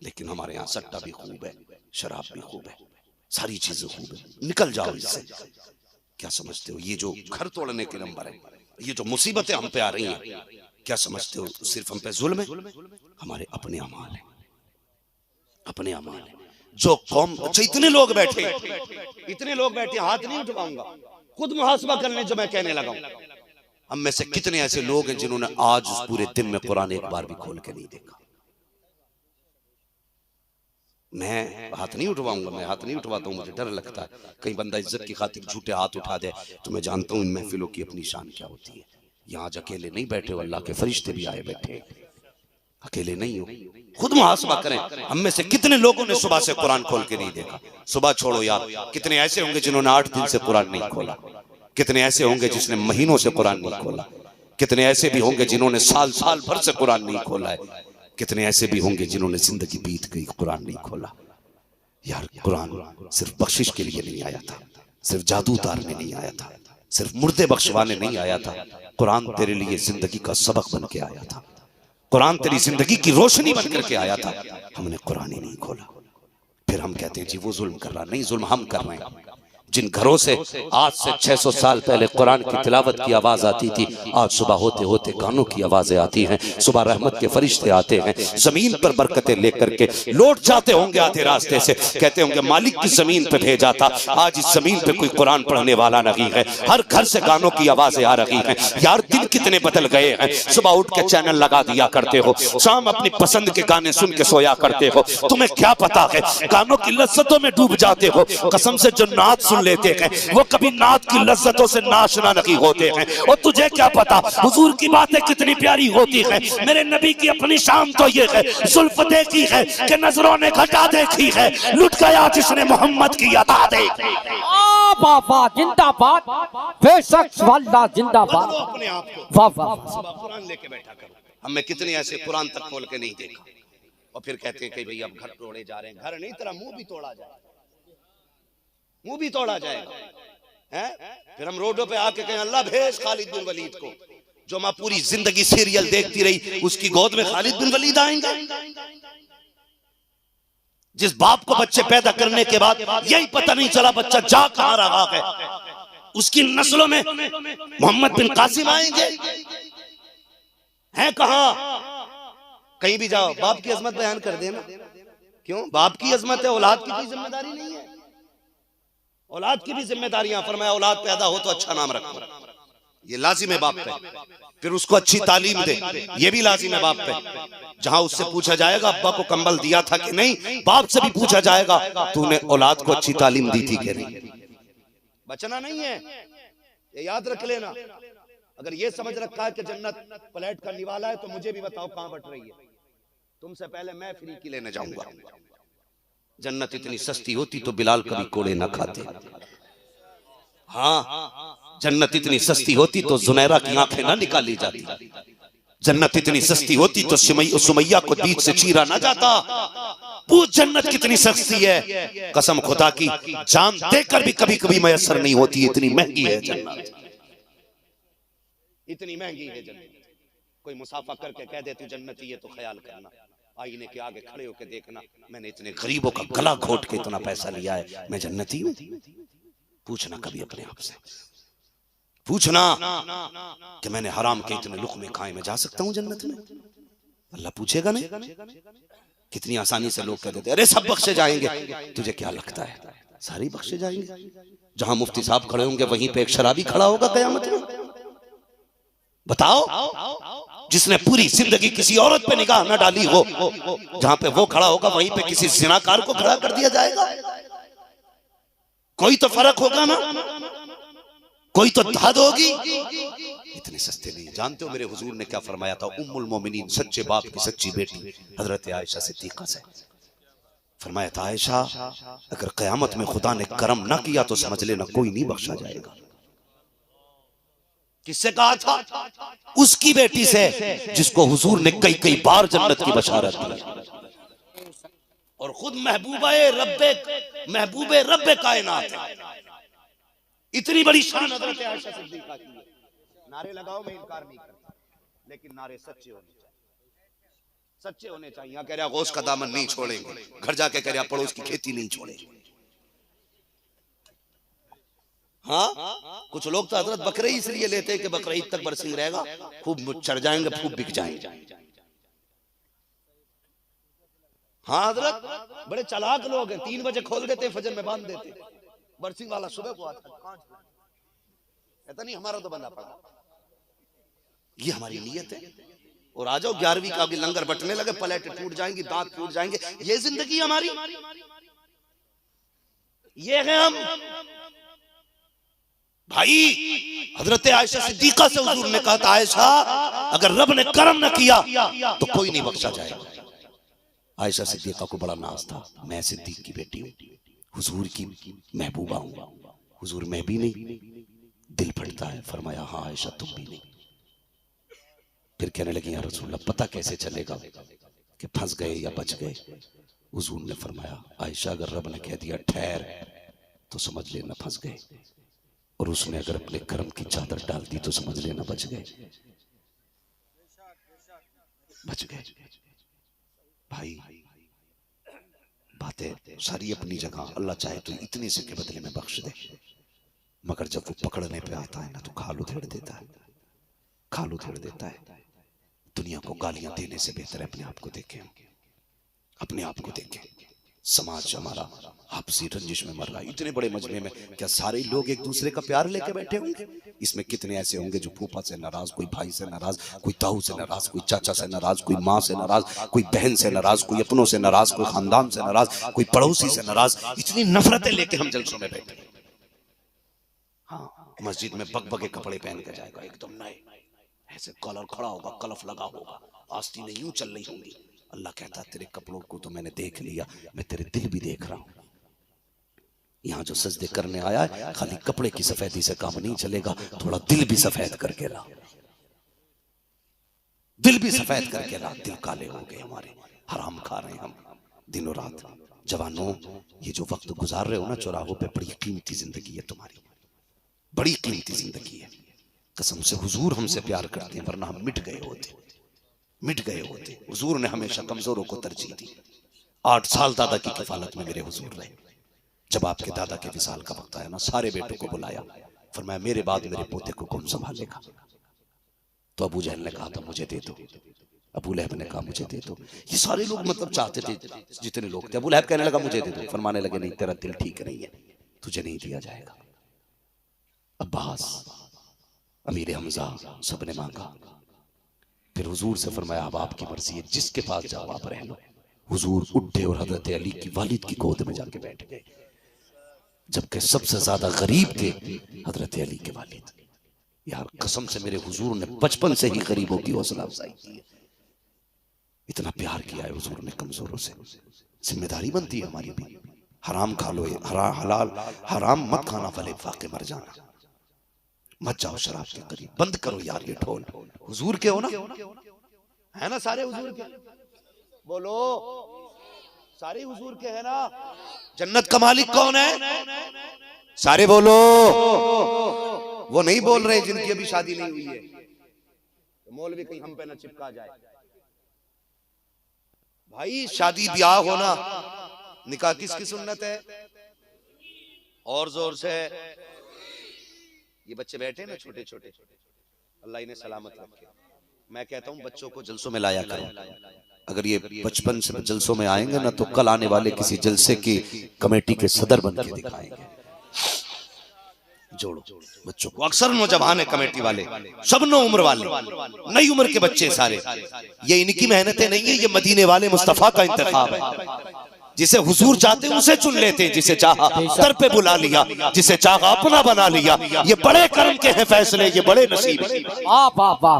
लेकिन हमारे यहाँ सट्टा भी खूब है, शराब भी खूब है, सारी चीजें खूब है, निकल जाओ इससे। क्या समझते हो ये जो घर तोड़ने के नंबर है, ये जो मुसीबतें हम पे आ रही हैं, क्या समझते हो सिर्फ हम पे जुल्म है? हमारे अपने अमाल है, अपने अमाल है। जो कौम, अच्छा इतने लोग बैठे, हाथ नहीं उठवाऊंगा, खुद मुहासबा करने जो मैं कहने लगा हूं। हम में से कितने ऐसे लोग हैं जिन्होंने आज पूरे दिन में कुरान एक बार भी खोल के नहीं देखा? मैं हाथ नहीं उठवाऊंगा, मैं हाथ नहीं उठवाता हूँ, मुझे डर लगता है कहीं बंदा इज्जत की खातिर झूठे हाथ उठा दे। तो मैं जानता हूँ इन महफिलों की अपनी शान क्या होती है। यहाँ आज अकेले नहीं बैठे हो, अल्लाह के फरिश्ते भी आए बैठे, अकेले नहीं हो। खुद मुहासबा करें, हम में से कितने लोगों ने सुबह से कुरान खोल के नहीं देखा? सुबह छोड़ो यार, कितने ऐसे होंगे जिन्होंने 8 दिन से कुरान नहीं खोला, कितने ऐसे होंगे जिसने महीनों से कुरान नहीं खोला, कितने ऐसे भी होंगे जिन्होंने साल भर से कुरान नहीं खोला है, कितने ऐसे भी होंगे जिन्होंने जिंदगी बीत गई कुरान नहीं खोला। यार कुरान सिर्फ बख्शिश के लिए नहीं आया था, सिर्फ जादू उतारने नहीं आया था, सिर्फ मुर्दे बख्शवाने नहीं आया था। कुरान तेरे लिए जिंदगी का सबक बन के आया था, कुरान तेरी जिंदगी की रोशनी बन करके आया था। हमने कुरान ही नहीं खोला, फिर हम कहते हैं जी वो जुल्म कर रहा। नहीं, जुल्म हम कर रहे हैं। जिन घरों से आज से 600 साल पहले कुरान की तिलावत की आवाज आती थी, आज सुबह होते होते गानों की आवाजें आती हैं। सुबह रहमत के फरिश्ते आते हैं, जमीन पर बरकतें लेकर के लौट जाते होंगे आधे रास्ते से, कहते होंगे मालिक की जमीन पे भेजा था, आज इस जमीन पे कोई कुरान पढ़ने वाला नहीं है। हर घर से गानों की आवाजें आ रही हैं। यार दिन कितने बदल गए हैं। सुबह उठ के चैनल लगा दिया करते हो, शाम अपनी पसंद के गाने सुन के सोया करते हो। तुम्हें क्या पता है, गानों की लज्जतों में डूब जाते हो। कसम से जो नात सुन लेते हैं वो कभी नात की लज्जतों से नाशना नहीं होते हैं। और तुझे क्या पता हुजूर की बातें कितनी प्यारी होती हैं। मेरे नबी की अपनी शान तो ये है, जुल्फ देखी है कि नजरों ने घटा देखी है, लुट गया जिसने मोहम्मद की अता देखी। बाबा जिंदाबाद, बेशक अल्लाह जिंदाबाद। अपने आप को वाह वाह, कुरान लेके बैठा करो। हमें कितने ऐसे कुरान तक खोल के नहीं देखा और फिर कहते हैं कि भाई अब घर तोड़े जा रहे हैं। घर नहीं, तेरा मुंह भी तोड़ा जाए, मुंह भी तोड़ा जाएगा, हैं? फिर हम रोडों पे आके कहें अल्लाह भेज खालिद बिन वलीद को, जो माँ पूरी जिंदगी सीरियल देखती रही, उसकी गोद में खालिद बिन वलीद आएंगे। जिस बाप को बच्चे पैदा करने के बाद यही पता नहीं चला बच्चा जा कहां रहा है, उसकी नस्लों में मोहम्मद बिन कासिम आएंगे, हैं कहां? कहीं भी जाओ बाप की अजमत बयान कर देना। क्यों? बाप की अजमत है, औलाद की कोई जिम्मेदारी नहीं है। औलाद की भी जिम्मेदारियां, फरमाया औलाद पैदा हो तो अच्छा नाम रखो, ये लाजिम है बाप पे। फिर उसको अच्छी तालीम दे, ये भी लाजिम है बाप पे। जहां उससे पूछा जाएगा अब्बा को कंबल दिया था कि नहीं, बाप से भी पूछा जाएगा तूने औलाद को अच्छी तालीम दी थी कि नहीं। बचना नहीं है, ये याद रख लेना। अगर ये समझ रखा है कि जन्नत प्लेट का निवाला है तो मुझे भी बताओ कहां बट रही है। तुमसे पहले मैं फ्री की लेने जाऊंगा। जन्नत इतनी सस्ती होती तो बिलाल कभी कोड़े न खाते। हाँ, जन्नत इतनी सस्ती होती तो जुनैरा की आंखें ना निकाली जाती। जन्नत इतनी सस्ती होती तो सुमैया को बीच से चीरा ना जाता। पूछ जन्नत कितनी सस्ती है, कसम खुदा की जान देकर भी कभी कभी मैसर नहीं होती, इतनी महंगी है जन्नत, इतनी महंगी है जन्नत। कोई मुसाफा करके कह दे तू जन्नती है तो ख्याल करना, आईने के आगे खड़े होकर देखना, मैंने इतने गरीबों का गला घोट के इतना पैसा लिया है, मैं जन्नती हूँ। पूछना कभी अपने आप से, पूछना कि मैंने हराम के इतने लुक़मे खाए, मैं जा सकता हूं जन्नत में? अल्लाह पूछेगा नहीं। कितनी आसानी से लोग कहते थे अरे सब बख्शे जाएंगे, तुझे क्या लगता है सारे बख्शे जाएंगे? जहां मुफ्ती साहब खड़े होंगे वहीं पे एक शराबी खड़ा होगा कयामत में। बताओ, जिसने पूरी जिंदगी किसी औरत पे निगाह न डाली हो, जहां पे वो खड़ा होगा वहीं पे किसी जिनाकार को खड़ा कर दिया जाएगा। कोई तो फर्क होगा ना, कोई तो हद होगी। इतने सस्ते नहीं। जानते हो मेरे हुजूर ने क्या फरमाया था? उम्मुल मोमिनीन, सच्चे बाप की सच्ची बेटी हजरत आयशा सिद्दीका से फरमाया था, आयशा अगर कयामत में खुदा ने करम ना किया तो समझ लेना कोई नहीं बख्शा जाएगा। किससे कहा था? उसकी बेटी से जिसको हुजूर ने कई कई बार जन्नत की बशारत दी, और खुद महबूबे रब्बे कायनात है। इतनी बड़ी शान हजरत आयशा सिद्दीका की है। नारे लगाओ, मैं इनकार नहीं करता, लेकिन नारे सच्चे होने चाहिए, सच्चे होने चाहिए। यहाँ कह रहा गौस का दामन नहीं छोड़ेंगे, घर जाके कह रहा पड़ोस की खेती नहीं छोड़ेंगे। हाँ, कुछ लोग तो हजरत बकरे इसलिए लेते हैं कि बकरा ईद तक बरसिंग रहेगा, खूब चढ़ जाएंगे, खूब बिक जाएंगे। हाँ हजरत बड़े चालाक लोग हैं, 3 बजे खोल देते, फजर में बांध देते। बरसिंग वाला सुबह को आता, कहता नहीं हमारा तो बंदा पड़ा। ये हमारी नीयत है। और आ जाओ 11वीं का लंगर बटने लगे, पलेट टूट जाएंगी, दांत टूट जाएंगे। ये जिंदगी हमारी, ये है हम। भाई हजरत आयशा सिद्दीका से हुजूर ने कहा था, आयशा अगर रब ने करम न किया तो कोई नहीं बख्शा जाएगा। आयशा सिद्दीका को बड़ा नाज था, मैं सिद्दीक की बेटी हूं, हुजूर की महबूबा हूं। हुजूर मैं भी नहीं, दिल फटता है। फरमाया हाँ आयशा तुम भी नहीं। फिर कहने लगी या रसूलल्लाह पता कैसे चलेगा कि फंस गए या बच गए? हुजूर ने फरमाया आयशा अगर रब ने कह दिया ठहर तो समझ लेना फंस गए, और उसने अगर अपने कर्म की चादर डाल दी तो समझ लेना बच गए, बच गए। भाई बातें सारी अपनी जगह, अल्लाह चाहे तो इतने से के बदले में बख्श दे, मगर जब वो पकड़ने पे आता है ना तो खाल उधेड़ देता है, खाल उधेड़ देता है। दुनिया को गालियां देने से बेहतर है अपने आप को देखें, अपने आप को देखें। समाज हमारा आपसी रंजिश में मर रहा है। इतने बड़े मजमे में क्या सारे लोग एक दूसरे का प्यार लेके बैठे होंगे? इसमें कितने ऐसे होंगे जो फूफा से नाराज, कोई भाई से नाराज, कोई ताऊ से नाराज, कोई चाचा से नाराज, कोई माँ से नाराज, कोई बहन से नाराज, कोई अपनों से नाराज, कोई खानदान से नाराज, कोई पड़ोसी से नाराज। इतनी नफरतें लेके हम जलसों में बैठे। हाँ, मस्जिद में बकबके कपड़े पहन के जाएगा, एकदम नए, ऐसे कॉलर खड़ा होगा, कलफ लगा होगा, आस्तीनें यूं चल रही होंगी। अल्लाह कहता तेरे कपड़ों को तो मैंने देख लिया, मैं तेरे दिल भी देख रहा हूं। यहाँ जो सजदे करने आया है खाली कपड़े की सफेदी से काम नहीं चलेगा, थोड़ा दिल भी सफेद करके ला, दिल भी सफेद करके ला। दिल काले हो गए हमारे, हराम खा रहे हैं हम दिनों रात। जवानों ये जो वक्त गुजार रहे हो ना चौराहों पे, बड़ी कीमती जिंदगी है तुम्हारी, बड़ी कीमती जिंदगी है। कसम से हुजूर हमसे प्यार करते हैं, वरना हम मिट गए होते, मिट गए होते। हुजूर ने हमेशा कमजोरों को तरजीह दी। 8 साल दादा की किफालत में मेरे हुजूर रहे। जब आपके दादा के विसाल का वक्त आया ना, सारे बेटों को बुलाया, फरमाया मेरे बाद मेरे पोते को कौन संभालेगा? तो अबू जहल ने कहा था मुझे दे दो, अबू लहब ने कहा मुझे दे दो। ये सारे लोग मतलब चाहते थे, जितने लोग थे। अबू लहब कहने लगा मुझे दे दो, फरमाने लगे नहीं तेरा दिल ठीक नहीं है, तुझे नहीं दिया जाएगा। अब्बास, अमीर हमजा, सबने मांगा। फिर हुजूर से फरमाया अब आपकी मर्जी है, जिसके पास जाओ आप रह लो। हुजूर उठे और हजरत अली की वालिद की गोद में जाके बैठ गए, जबकि सबसे ज्यादा गरीब थे हजरत अली के वालिद। यार कसम से मेरे हुजूर ने बचपन से ही गरीबों की हौसला अफजाई की है। इतना प्यार किया है हुजूर ने कमजोरों से। जिम्मेदारी बनती है हमारी भी। हराम खा लो, हलाल हराम मत खाना, भले फाके मर जाना। मत जाओ शराब के करीब, बंद करो यार ये ढोल। हुजूर के हो ना, है ना सारे हुजूर के? बोलो सारे हुजूर के है ना? जन्नत का मालिक कौन है? सारे बोलो। वो नहीं बोल रहे जिनकी अभी शादी नहीं हुई है, तो मौलवी कहीं हम पे ना चिपका जाए। भाई शादी ब्याह होना, निकाह किसकी सुन्नत है? और जोर से। ये बच्चे बैठे ना छोटे छोटे, अल्लाह इन्हें सलामत रखे। मैं कहता हूँ बच्चों को जलसों में लाया करो। अगर ये बचपन से जलसों में आएंगे ना तो कल आने वाले किसी जलसे की कमेटी के सदर बन के दिखाएंगे। जोड़ो बच्चों को। अक्सर नौजवान है कमेटी वाले, सब नो उम्र वाले, नई उम्र के बच्चे सारे। ये इनकी मेहनतें नहीं है, ये मदीने वाले मुस्तफा का इंतखाब है। जिसे हुजूर चाहते उसे चुन लेते हैं, जिसे चाहा दर पे बुला लिया, जिसे चाहा अपना बना लिया। ये बड़े कर्म के हैं फैसले, ये बड़े नसीब हैं।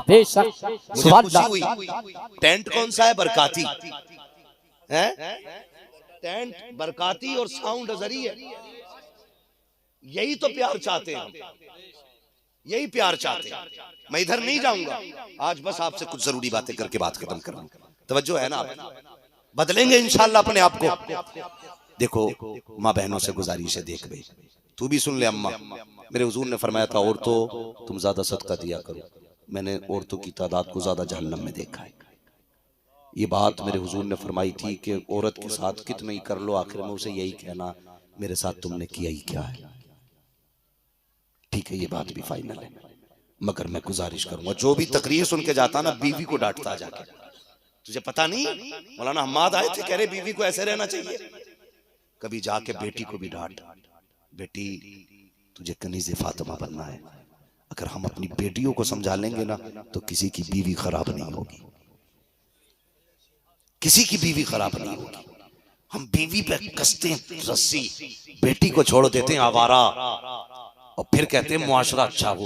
बेशक। खुशी हुई। टेंट कौन सा है? बरकाती है। टेंट बरकाती और साउंड अजरी है। यही तो प्यार चाहते हैं हम, यही प्यार चाहते हैं। मैं इधर नहीं जाऊंगा आज, बस आपसे कुछ जरूरी बातें करके बात खत्म करूंगा। तवज्जो है ना? आप बदलेंगे इंशाल्लाह अपने आप को। देखो माँ बहनों से गुजारिश है, देख भाई तू भी सुन ले अम्मा। मेरे हुजूर ने फरमाया था औरतों तुम ज्यादा सदका दिया करो। मैंने औरतों की तादाद को ज्यादा जहन्नम में देखा है। ये बात मेरे हुजूर ने फरमाई थी कि औरत के साथ कितना ही कर लो, आखिर में उसे यही कहना मेरे साथ तुमने किया ही क्या है। ठीक है, ये बात भी फाइनल है, मगर मैं गुजारिश करूंगा जो भी तकरीर सुन के जाता ना बीवी को डांटता जाके। तुझे पता नहीं मौलाना हम्माद आए थे, कह रहे बीवी को ऐसे रहना चाहिए। कभी जाके बेटी को भी डांट, बेटी तुझे कनीज़े फातिमा बनना है। अगर हम अपनी बेटियों को समझा लेंगे ना तो किसी की बीवी खराब नहीं होगी, किसी की बीवी खराब नहीं होगी। हम बीवी पे कसते हैं रस्सी, बेटी को छोड़ देते हैं आवारा और फिर कहते हैं मुआशरा अच्छा हो।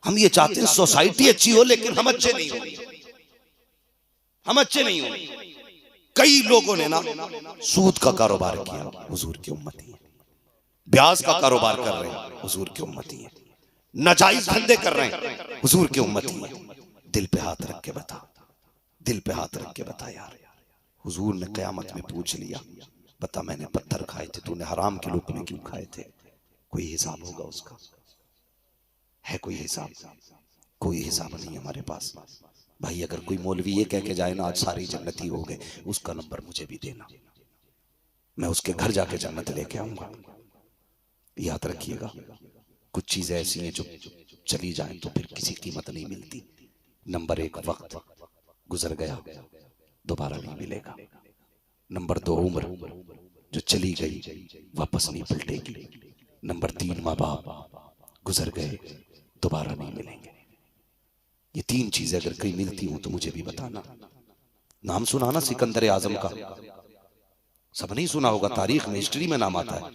हम ये चाहते हैं सोसाइटी अच्छी हो, लेकिन हम अच्छे नहीं हो, हम अच्छे नहीं हो। कई लोगों ने ना सूद का कारोबार किया, हुजूर की उम्मती है। ब्याज का कारोबार कर रहे हैं, हुजूर की उम्मती है। नाजायज धंधे कर रहे हैं, हुजूर की उम्मती है। दिल पे हाथ रख के बता, दिल पे हाथ रख के बता यार। हुजूर ने कयामत में पूछ लिया, बता मैंने पत्थर खाए थे, तूने हराम के लुकमे क्यों खाए थे? कोई हिसाब होगा उसका? है कोई हिसाब? कोई हिसाब नहीं हमारे पास। भाई अगर कोई मौलवी ये कह के जाए ना आज सारी जन्नती हो गए, उसका नंबर मुझे भी देना, मैं उसके घर जाके जन्नत लेके आऊंगा। याद रखिएगा कुछ चीजें ऐसी हैं जो चली जाएं तो फिर किसी कीमत नहीं मिलती। नंबर एक, वक्त गुजर गया दोबारा नहीं मिलेगा। नंबर दो, उम्र जो चली गई वापस नहीं पलटेगी। नंबर तीन, माँ बाप गुजर गए दोबारा नहीं मिलेंगे। ये तीन चीजें अगर कहीं मिलती हूं तो मुझे भी बताना। नाम सुना ना सिकंदर आजम का? सब नहीं सुना होगा, तारीख में हिस्ट्री में नाम आता है।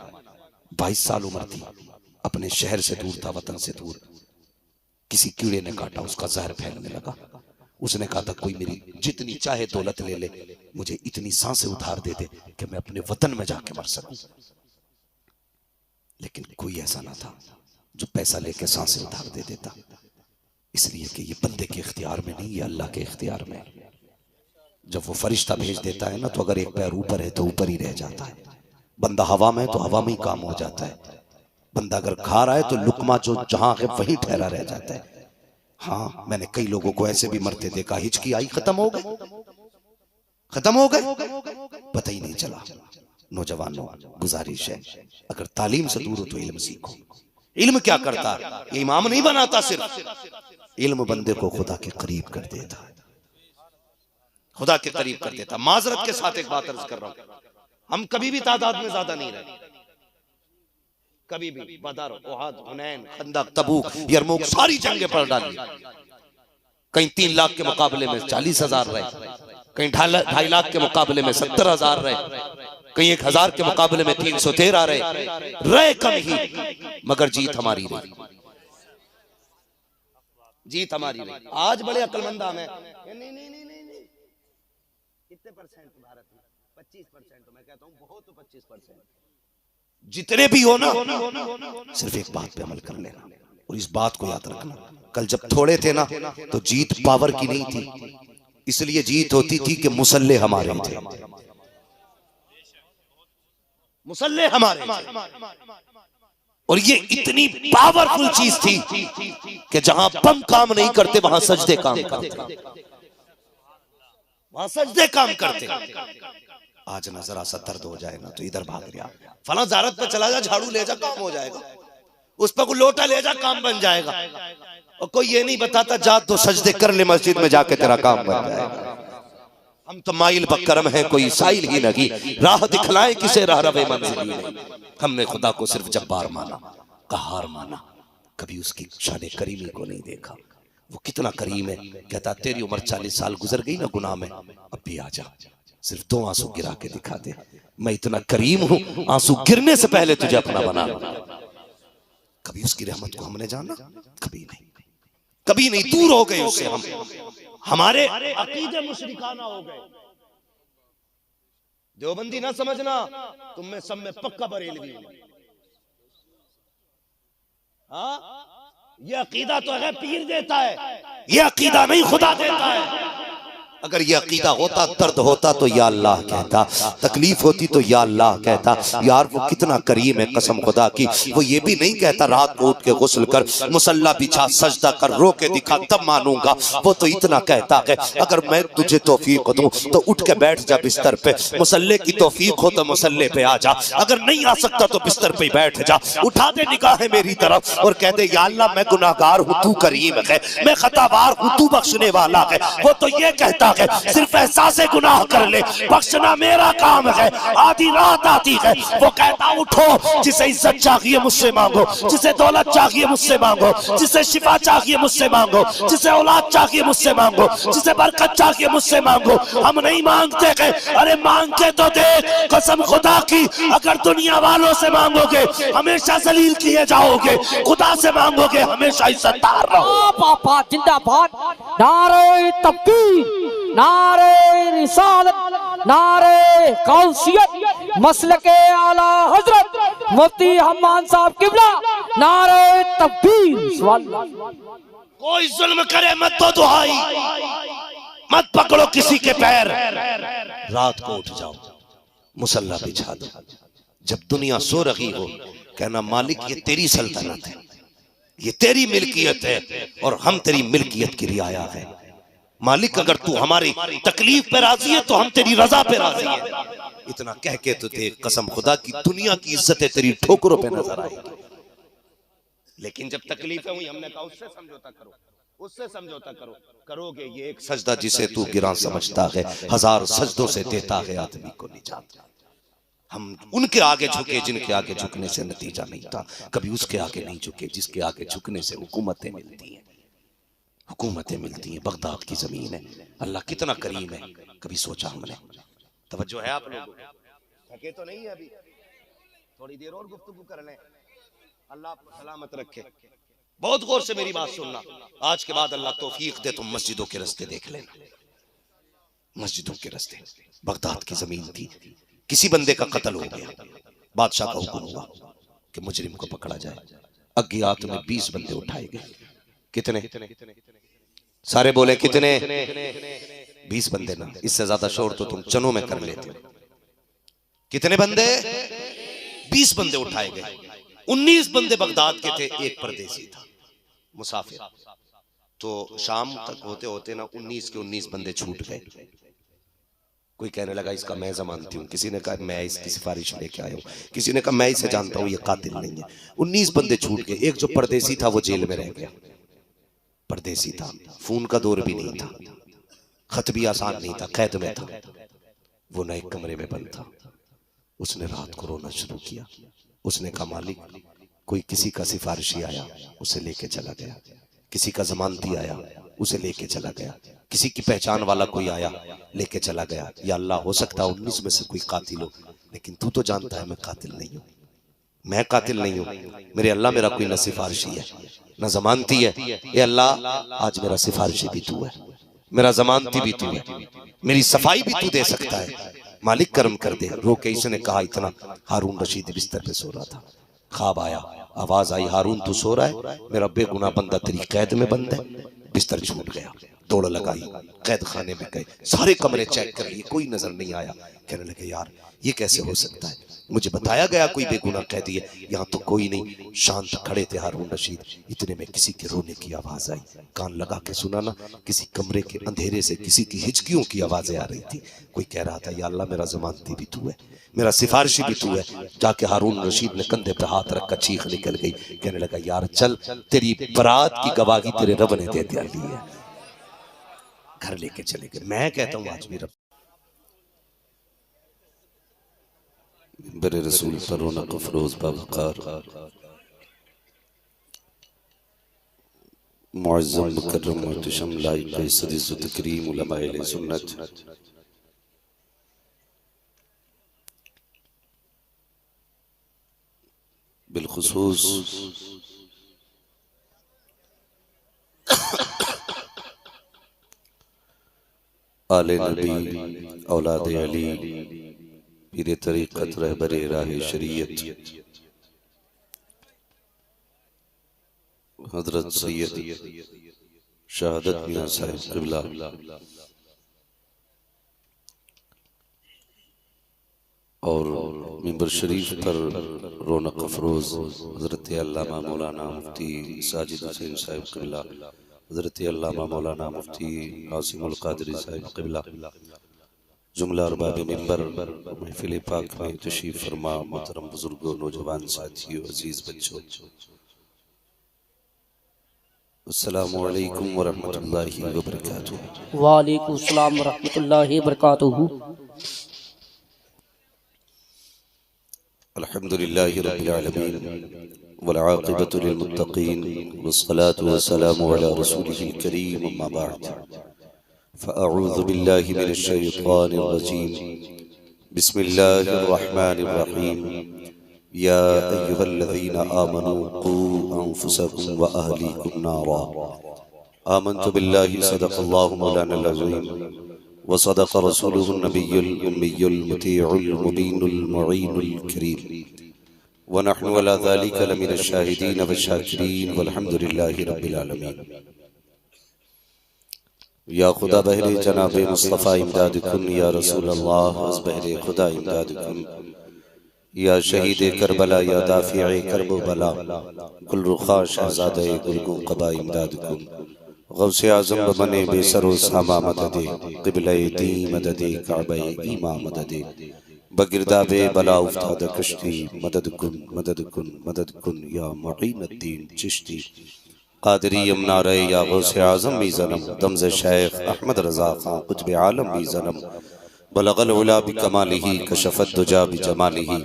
22 साल उम्र थी, अपने शहर से दूर था, वतन से दूर। किसी कीड़े ने काटा, उसका जहर फैलने लगा। उसने कहा था कोई मेरी जितनी चाहे दौलत ले ले, मुझे इतनी सांसें उधार दे दे कि मैं अपने वतन में जाके मर सकूं। लेकिन कोई ऐसा ना था जो पैसा लेके सांसें उधार दे देता, इसलिए कि ये बंदे के इख्तियार में नहीं, ये अल्लाह के इख्तियार में। जब वो फरिश्ता भेज देता है ना तो अगर एक पैर ऊपर है तो ऊपर ही रह जाता है। बंदा हवा में है तो हवा में ही काम हो जाता है। बंदा अगर खा रहा है तो लुकमा जो जहां है वहीं ठहरा रह जाता है। हाँ, मैंने कई लोगों को ऐसे भी मरते देखा, हिचकी आई खत्म हो गए, खत्म हो गए, पता ही नहीं चला। नौजवानों गुजारिश है अगर तालीम से दूर हो तो इल्म सीखो। इल्म क्या करता है? ये इमाम नहीं बनाता, सिर्फ इल्म बंदे को खुदा के करीब कर देता है, खुदा के करीब कर देता। माजरत के साथ एक बात अर्ज कर रहा हूं, हम कभी भी तादाद में ज्यादा नहीं रहे, कभी भी। बदर, उहद, हुनैन, खंदक, तबूक, यरमुक सारी जंगें पढ़ डाली। कहीं 3 लाख के मुकाबले में 40,000 रहे, कहीं 2.5 लाख के मुकाबले में 70,000 रहे, कहीं 1,000 के मुकाबले में 313 रहे कम ही, मगर जीत हमारी रही, जीत हमारी रही। आज बड़े अक्लमंद हम हैं, नहीं कितने परसेंट भारत में? 25%। मैं कहता हूं बहुत, 25%। जितने भी हो ना, सिर्फ एक बात पे अमल कर लेना और इस बात को याद रखना, कल जब थोड़े थे ना तो जीत पावर की नहीं थी, इसलिए जीत होती थी कि मुसल्ले हमारे थे, मुसल्ले हमारे थे। और ये इतनी पावरफुल चीज थी कि जहां बम काम नहीं करते वहां सजदे काम करते, वहां सजदे काम करते। आज ना जरा सा दर्द हो जाए ना तो इधर भाग गया, फला ज़ारत पे चला जा, झाड़ू ले जा, काम हो जाएगा, उस पर कोई लोटा ले जा, काम बन जाएगा। और कोई ये नहीं बताता जा तो सजदे कर ले मस्जिद में जाके, तेरा काम बन जाएगा। हम तो माइल बकरम है, कोई साइल ही नहीं, राह दिखलाए किसे राह रवे मंजिल ही नहीं। हमने खुदा को सिर्फ जब्बार माना, कहार माना, कभी उसकी शान करीमी को नहीं देखा। वो कितना करीम है, कहता तेरी उम्र 40 साल गुजर गई ना गुनाह में, अब भी आ जा, सिर्फ 2 आंसू गिरा के दिखा दे, मैं इतना करीम हूं, आंसू गिरने से पहले तुझे अपना बना। कभी उसकी रहमत को हमने जाना? कभी नहीं, कभी नहीं, दूर हो गए उससे हम, हमारे अकीदे मुशरिकाना हो गए। देवबंदी ना समझना, तुम में सब में पक्का बरेलवी। हाँ, ये अकीदा तो है पीर देता है, ये अकीदा नहीं खुदा देता है। अगर ये अकीदा होता, दर्द होता तो या अल्लाह कहता, तकलीफ होती तो या अल्लाह कहता। यार वो कितना करीम है कसम खुदा की, वो ये भी नहीं कहता रात को उठ के गुस्ल कर, मुसल्ला बिछा, सजदा कर, रो के दिखा तब मानूंगा। वो तो इतना कहता है अगर मैं तुझे तौफीक दूं तो उठ के बैठ जा बिस्तर पे, मुसल्ले की तौफीक हो तो मुसल्ले पे आ जा, अगर नहीं आ सकता तो बिस्तर पे बैठ जा, उठा दे निगाहें मेरी तरफ और कह दे या अल्लाह मैं गुनाहगार हूं, तू करीम है, मैं खतावार हूं, तू बख्शने वाला है। वो तो ये कहता है सिर्फ एहसास गुनाह कर ले, बख्शना मेरा काम है। आधी रात आती है, वो कहता उठो, जिसे इज्जत चाहिए मुझसे मांगो, जिसे दौलत चाहिए मुझसे मांगो, जिसे शिफा चाहिए मुझसे मांगो, जिसे औलाद चाहिए मुझसे मांगो, जिसे बरकत चाहिए मुझसे मांगो। हम नहीं मांगते हैं, अरे मांग के तो देख, कसम खुदा की अगर दुनिया वालों से मांगोगे हमेशा जलील किए जाओगे, खुदा से मांगोगे हमेशा इज्जतदार रहो। पापा जिंदाबाद, नारे तकबीर, नारे रिसालत, नारे कौसियत, मसलके आला हजरत मुफ्ती हम्मान साहब किबला, नारे तकबीर। कोई जुल्म करे मत दो दुहाई, मत पकड़ो किसी के पैर, रात को उठ जाओ, मुसल्ला बिछा दो, जब दुनिया सो रही हो कहना मालिक ये तेरी सल्तनत है, ये तेरी मिल्कियत है और हम तेरी मिल्कियत की रियाया है। मालिक अगर तू हमारी तकलीफ पे राजी है तो हम तेरी रजा पे राजी है। इतना कह के तो देख, कसम खुदा की दुनिया की इज्जतें तेरी ठोकरों पे नजर आएगी। लेकिन जब तकलीफें हुई हमने कहा उससे समझौता करो, उससे समझौता करो, करोगे ये एक सजदा जिसे तू गिरा समझता है, 1000 सजदों से देता है आदमी को निजात। हम उनके आगे झुके जिनके आगे झुकने से नतीजा नहीं था, कभी उसके आगे नहीं झुके जिसके आगे झुकने से हुकूमतें मिलती हैं, हुकूमतें मिलती हैं। बगदाद की जमीन है, अल्लाह कितना करीम है, कभी सोचा हमने? तवज्जो है आप लोगों को? थके तो नहीं है अभी? थोड़ी देर और गुफ्तगू कर लें, अल्लाह आपको सलामत रखे। बहुत गौर से मेरी बात सुनना, आज के बाद अल्लाह तौफीक दे तुम मस्जिदों के रास्ते देख लेना, मस्जिदों के रास्ते। बगदाद की जमीन थी, किसी बंदे का कत्ल हो गया, बादशाह का हुक्म हुआ कि मुजरिम को पकड़ा जाए। अज्ञात में 20 बंदे उठाए गए। कितने? सारे बोले कितने? 20 बंदे ना, इससे ज्यादा शोर तो तुम चनों में कर लेते। कितने बंदे? 20 बंदे उठाए गए। 19 बंदे बगदाद के थे, एक परदेसी था मुसाफिर। तो शाम तक होते होते ना 19 के 19 बंदे छूट गए। कोई कहने लगा इसका मैं जमानती हूँ, किसी ने कहा मैं इसकी सिफारिश लेके आया हूँ, किसी ने कहा मैं इसे जानता हूँ ये कातिल नहीं है। 19 बंदे छूट गए। एक जो परदेसी था वो जेल में रह गया। परदेसी था, फोन का दौर भी नहीं था, खत भी आसान नहीं था, कैद में था। वो न एक कमरे में बंद था। उसने रात को रोना शुरू किया। उसने कहा मालिक कोई किसी का सिफारिशी आया उसे लेके चला गया, किसी का जमानती आया उसे लेके चला गया, किसी की पहचान वाला कोई आया लेके चला गया। या अल्लाह हो सकता है 19 में से कोई कातिल हो, लेकिन तू तो जानता है मैं कातिल नहीं हूँ, मैं कातिल नहीं हूँ। मेरे अल्लाह मेरा कोई न सिफारिशी है न जमानती है। ये अल्लाह आज मेरा सिफारिशी भी तू है, मेरा जमानती भी तू है, मेरी सफाई भी तू दे सकता है, मालिक करम कर दे। रो के इसने कहा इतना। हारून रशीद बिस्तर पे सो रहा था, ख्वाब आया, आवाज आई हारून तू सो रहा है, मेरा बेगुनाह बंदा तेरी कैद में बंद है। बिस्तर छूट गया, दौड़ लगाई, कैद खाने में गए, सारे कमरे चेक कर लिए, कोई नजर नहीं आया। कहने लगे यार ये कैसे हो सकता है, मुझे बताया गया कोई बेगुनाह कैदी है, यहाँ तो कोई नहीं। शांत खड़े थे हारून रशीद। इतने में किसी के रोने की आवाज आई, कान लगा के सुना ना, किसी कमरे के अंधेरे से किसी की हिचकियों की आवाजें आ रही थी। कोई कह रहा था या अल्लाह मेरा जमानती भी तू है, मेरा सिफारिशी भी तू है। जाके हारून रशीद ने कंधे पे हाथ रखा, चीख निकल गई। कहने लगा यार चल, तेरी बरात की गवाही तेरे रब ने दे दी है। घर लेके चले गए। मैं कहता हूँ आज भी रब बरे रसूल पर रौनक अफरोज बावकार मुअज़्ज़म मुकर्रम मुहतशम लाइक इज़्ज़त तकरीम उलमाए सुन्नत बिलखुसूस आले नबी औलाद अली पीरे तरीक़त रहबरे राह शरीयत हज़रत सैयद शहादत मियां साहिब क़िबला और मिंबर शरीफ पर रौनक अफरोज हज़रत अल्लामा मौलाना मुफ्ती साजिद हुसैन साहिब क़िबला, हज़रत अल्लामा मौलाना मुफ्ती आसिमुल क़ादरी साहिब क़िबला, जुमला अरबाब मिंबर महफिल पाक में तशरीफ फरमा मोहतरम बुजुर्गों, नौजवान साथियों, अजीज बच्चों, अस्सलामु अलैकुम व रहमतुल्लाहि व बरकातुहू। वालेकुम अस्सलाम व रहमतुल्लाहि व बरकातुहू। अल्हम्दुलिल्लाहि रब्बिल आलमीन वल आक़िबतु लिल मुत्तक़ीन वस्सलातु वस्सलामु अला रसूलिहिल करीम अम्मा बअद। फ़अऊज़ु बिल्लाहि मिनश शैतानिर रजीम। बिस्मिल्लाहिर रहमानिर रहीम। या अय्युहल्लज़ीना आमनू क़ू अन्फुसकुम व अहलीकुम नारा। आमनतु बिल्लाहि सदक़ल्लाहु मौलानल अज़ीम व सदक़ रसूलुहुन नबियुल उम्मियुल मुतीउल मुबीनुल मुईनुल करीम व नहनु अला ज़ालिका लमिनश शाहिदीन व शाकिरीन वल्हम्दुलिल्लाहि रब्बिल आलमीन। या खुदा बहरे जनाबे मुस्तफ़ा इमदाद कुन, या रसूल अल्लाह अज़ बहरे खुदा इमदाद कुन, या शहीद करबला, या दाफ़िए करब बला, गुलरुखा शहज़ादे गुलगू क़बा इमदाद कुन। गौसे आज़म बने बेसरो सामा मददे, क़िबले दी मददे, काबे ईमा मददे, बगिरदाबे बला उफ्ताद कश्ती, मदद कुन मदद कुन मदद कुन, या मुईनुद्दीन चिश्ती क़ादरी यमुना रे, या गौसे आज़म भी ज़नम, दमज़ शेख अहमद रज़ा ख़ान कुतुब आलम भी ज़नम, बलगल उला बिकमालिही कशफत दुजा बिजमालिही,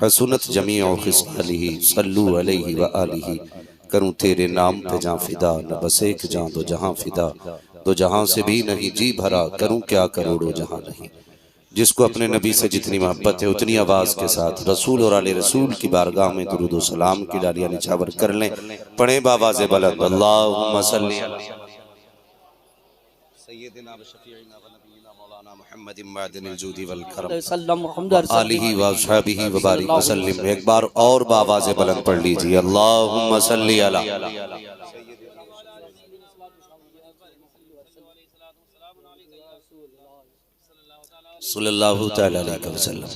हसनत जमीउ खिसालिही, सल्लु अलैहि व आलिही। करूँ तेरे नाम पे जां फिदा, न बस एक जां दो जहां फिदा, दो जहां से भी नहीं जी भरा, करूँ क्या करोड़ों जहां नहीं। जिसको अपने नबी से जितनी मोहब्बत है उतनी आवाज़ के साथ रसूल और आले रसूल की बारगाह में दुरूद व सलाम की डालियाँ निछावर कर लें। पढ़े बावाज़े बुलंद अल्लाहुम्मा सल्ली अला सय्यिदिना व शफीइना व नबीना मौलाना मुहम्मदिन मअदनिल जुदी वल करम आलिही व अस्हाबिही व बारिक व सल्लिम। एक बार और बावाज़े बुलंद पढ़ लीजिए, अल्लाहुम्मा सल्ली अला सल्लल्लाहु तआला अलैहि वसल्लम।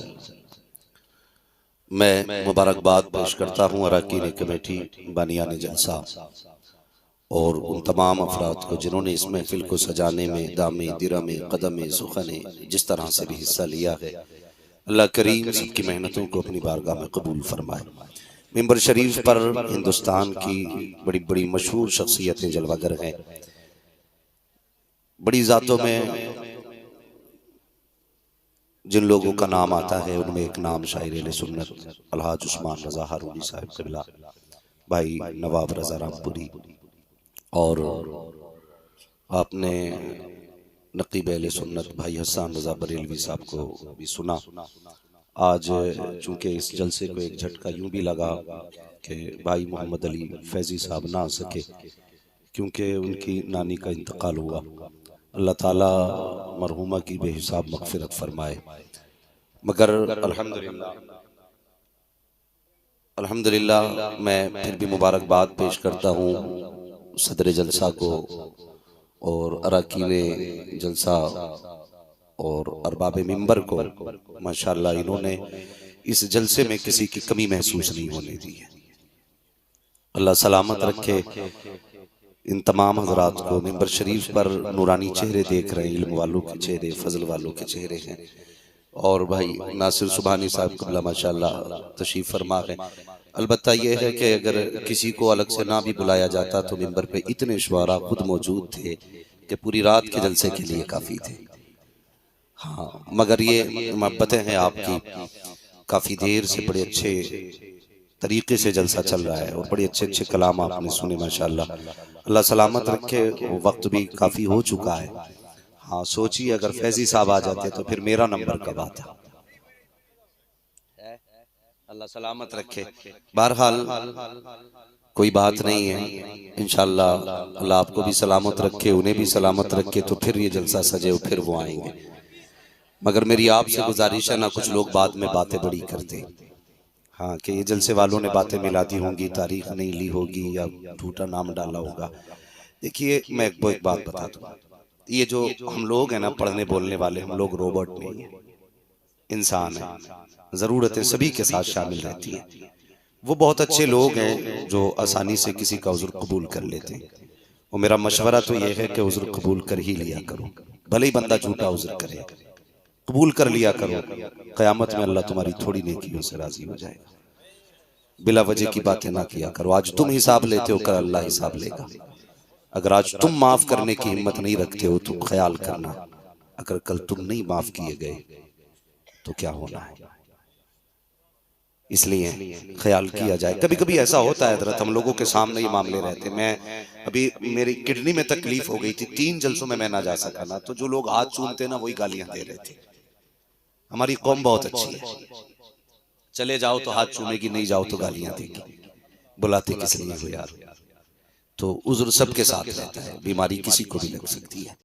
मैं मुबारकबाद पेश करता हूँ अरकान कमेटी, बानियान जलसा और उन तमाम अफराद को जिन्होंने इस महफिल को सजाने में दामे दिरमे कदमे सुखने जिस तरह से भी हिस्सा लिया है। अल्लाह करीम सबकी मेहनतों को अपनी बारगाह में कबूल फरमाए। मिंबर शरीफ पर हिंदुस्तान की बड़ी बड़ी मशहूर शख्सियतें जलवागर हैं। बड़ी ज़ातों में जिन लोगों का नाम आता है उनमें एक नाम शायर सुन्नत अलहाज उस्मान रज़ा हारूनी साहिब क़िबला, भाई नवाब रज़ा रामपुरी, और आपने नक़ीब अहले सुन्नत भाई हसन रज़ा बरेलवी साहब को भी सुना। आज चूँकि इस जलसे को एक झटका यूँ भी लगा कि भाई मोहम्मद अली फैज़ी साहब ना आ सके क्योंकि उनकी नानी का इंतकाल हुआ। अल्लाह ताला मरहुमा की बेहिसाब मग़फ़िरत फरमाए। मगर अल्हम्दुलिल्लाह मैं फिर भी मुबारकबाद पेश करता हूँ सदर जलसा को और अरकाने जलसा और अरबाब मिंबर को माशाअल्लाह इन्होंने इस जलसे में किसी की कमी महसूस नहीं होने दी है। अल्लाह सलामत रखे इन तमाम हजरात को। मिंबर शरीफ पर नूरानी चेहरे देख रहे हैं, इल्म वालों के चेहरे, फजल वालों के चेहरे हैं। और भाई नासिर सुबहानी साहब कबला माशाअल्लाह तशरीफ फरमा है। अलबत्ता यह है कि अगर किसी को अलग से ना भी बुलाया जाता तो मिंबर पे इतने शुआरा खुद मौजूद थे कि पूरी रात के जलसे के लिए काफ़ी थे। हाँ, मगर ये मोहब्बतें हैं आपकी, काफ़ी देर से बड़े अच्छे तरीके से जलसा चल रहा है और बड़े अच्छे अच्छे कलाम आपने सुने माशाअल्लाह। अल्लाह सलामत रखे। वक्त भी काफ़ी हो चुका है। हाँ, सोचिए अगर फैजी साहब आ जाते तो फिर मेरा नंबर कब आता। अल्लाह सलामत रखे। बहरहाल कोई बात नहीं है, इंशाअल्लाह अल्लाह आपको भी सलामत रखे, उन्हें भी सलामत रखे, तो फिर ये जलसा सजे और फिर वो आएंगे। मगर मेरी आपसे गुजारिश है ना, कुछ लोग बाद में बातें बड़ी करते, हाँ, कि ये जलसे वालों ने बातें मिला दी होंगी, तारीख नहीं ली होगी या झूठा नाम डाला होगा। देखिए मैं एक बात बता दूं, ये जो हम लोग हैं ना पढ़ने बोलने वाले, हम लोग रोबोट नहीं है, इंसान है। ज़रूरतें सभी के साथ शामिल रहती हैं। वो बहुत अच्छे लोग हैं जो आसानी से किसी का उज़्र कबूल कर लेते हैं। और मेरा मशवरा तो ये है कि उज़्र कबूल कर ही लिया करो, भले ही बंदा झूठा उज़्र करे, कबूल कर लिया करो। क़यामत में अल्लाह तुम्हारी थोड़ी नेकियों से राजी हो जाएगा। बिला वजह की बातें ना किया करो। आज तुम हिसाब लेते हो, कल अल्लाह हिसाब लेगा। अगर आज तुम माफ करने की हिम्मत नहीं रखते हो तो ख्याल करना, अगर कल तुम नहीं माफ किए गए तो क्या होना है। इसलिए ख्याल किया जाए। कभी कभी ऐसा होता है हज़रत, हम लोगों के सामने ये मामले रहते। मैं अभी मेरी किडनी में तकलीफ हो गई थी, 3 जलसों में मैं ना जा सका ना, तो जो लोग हाथ चूमते ना वही गालियां दे रहे थे। हमारी कौम बहुत अच्छी है, चले जाओ तो हाथ चूमेगी, नहीं जाओ तो गालियां देगी। बुलाते किस लिए हो यार। तो उज़्र सबके साथ रहता है, बीमारी किसी को भी लग सकती है।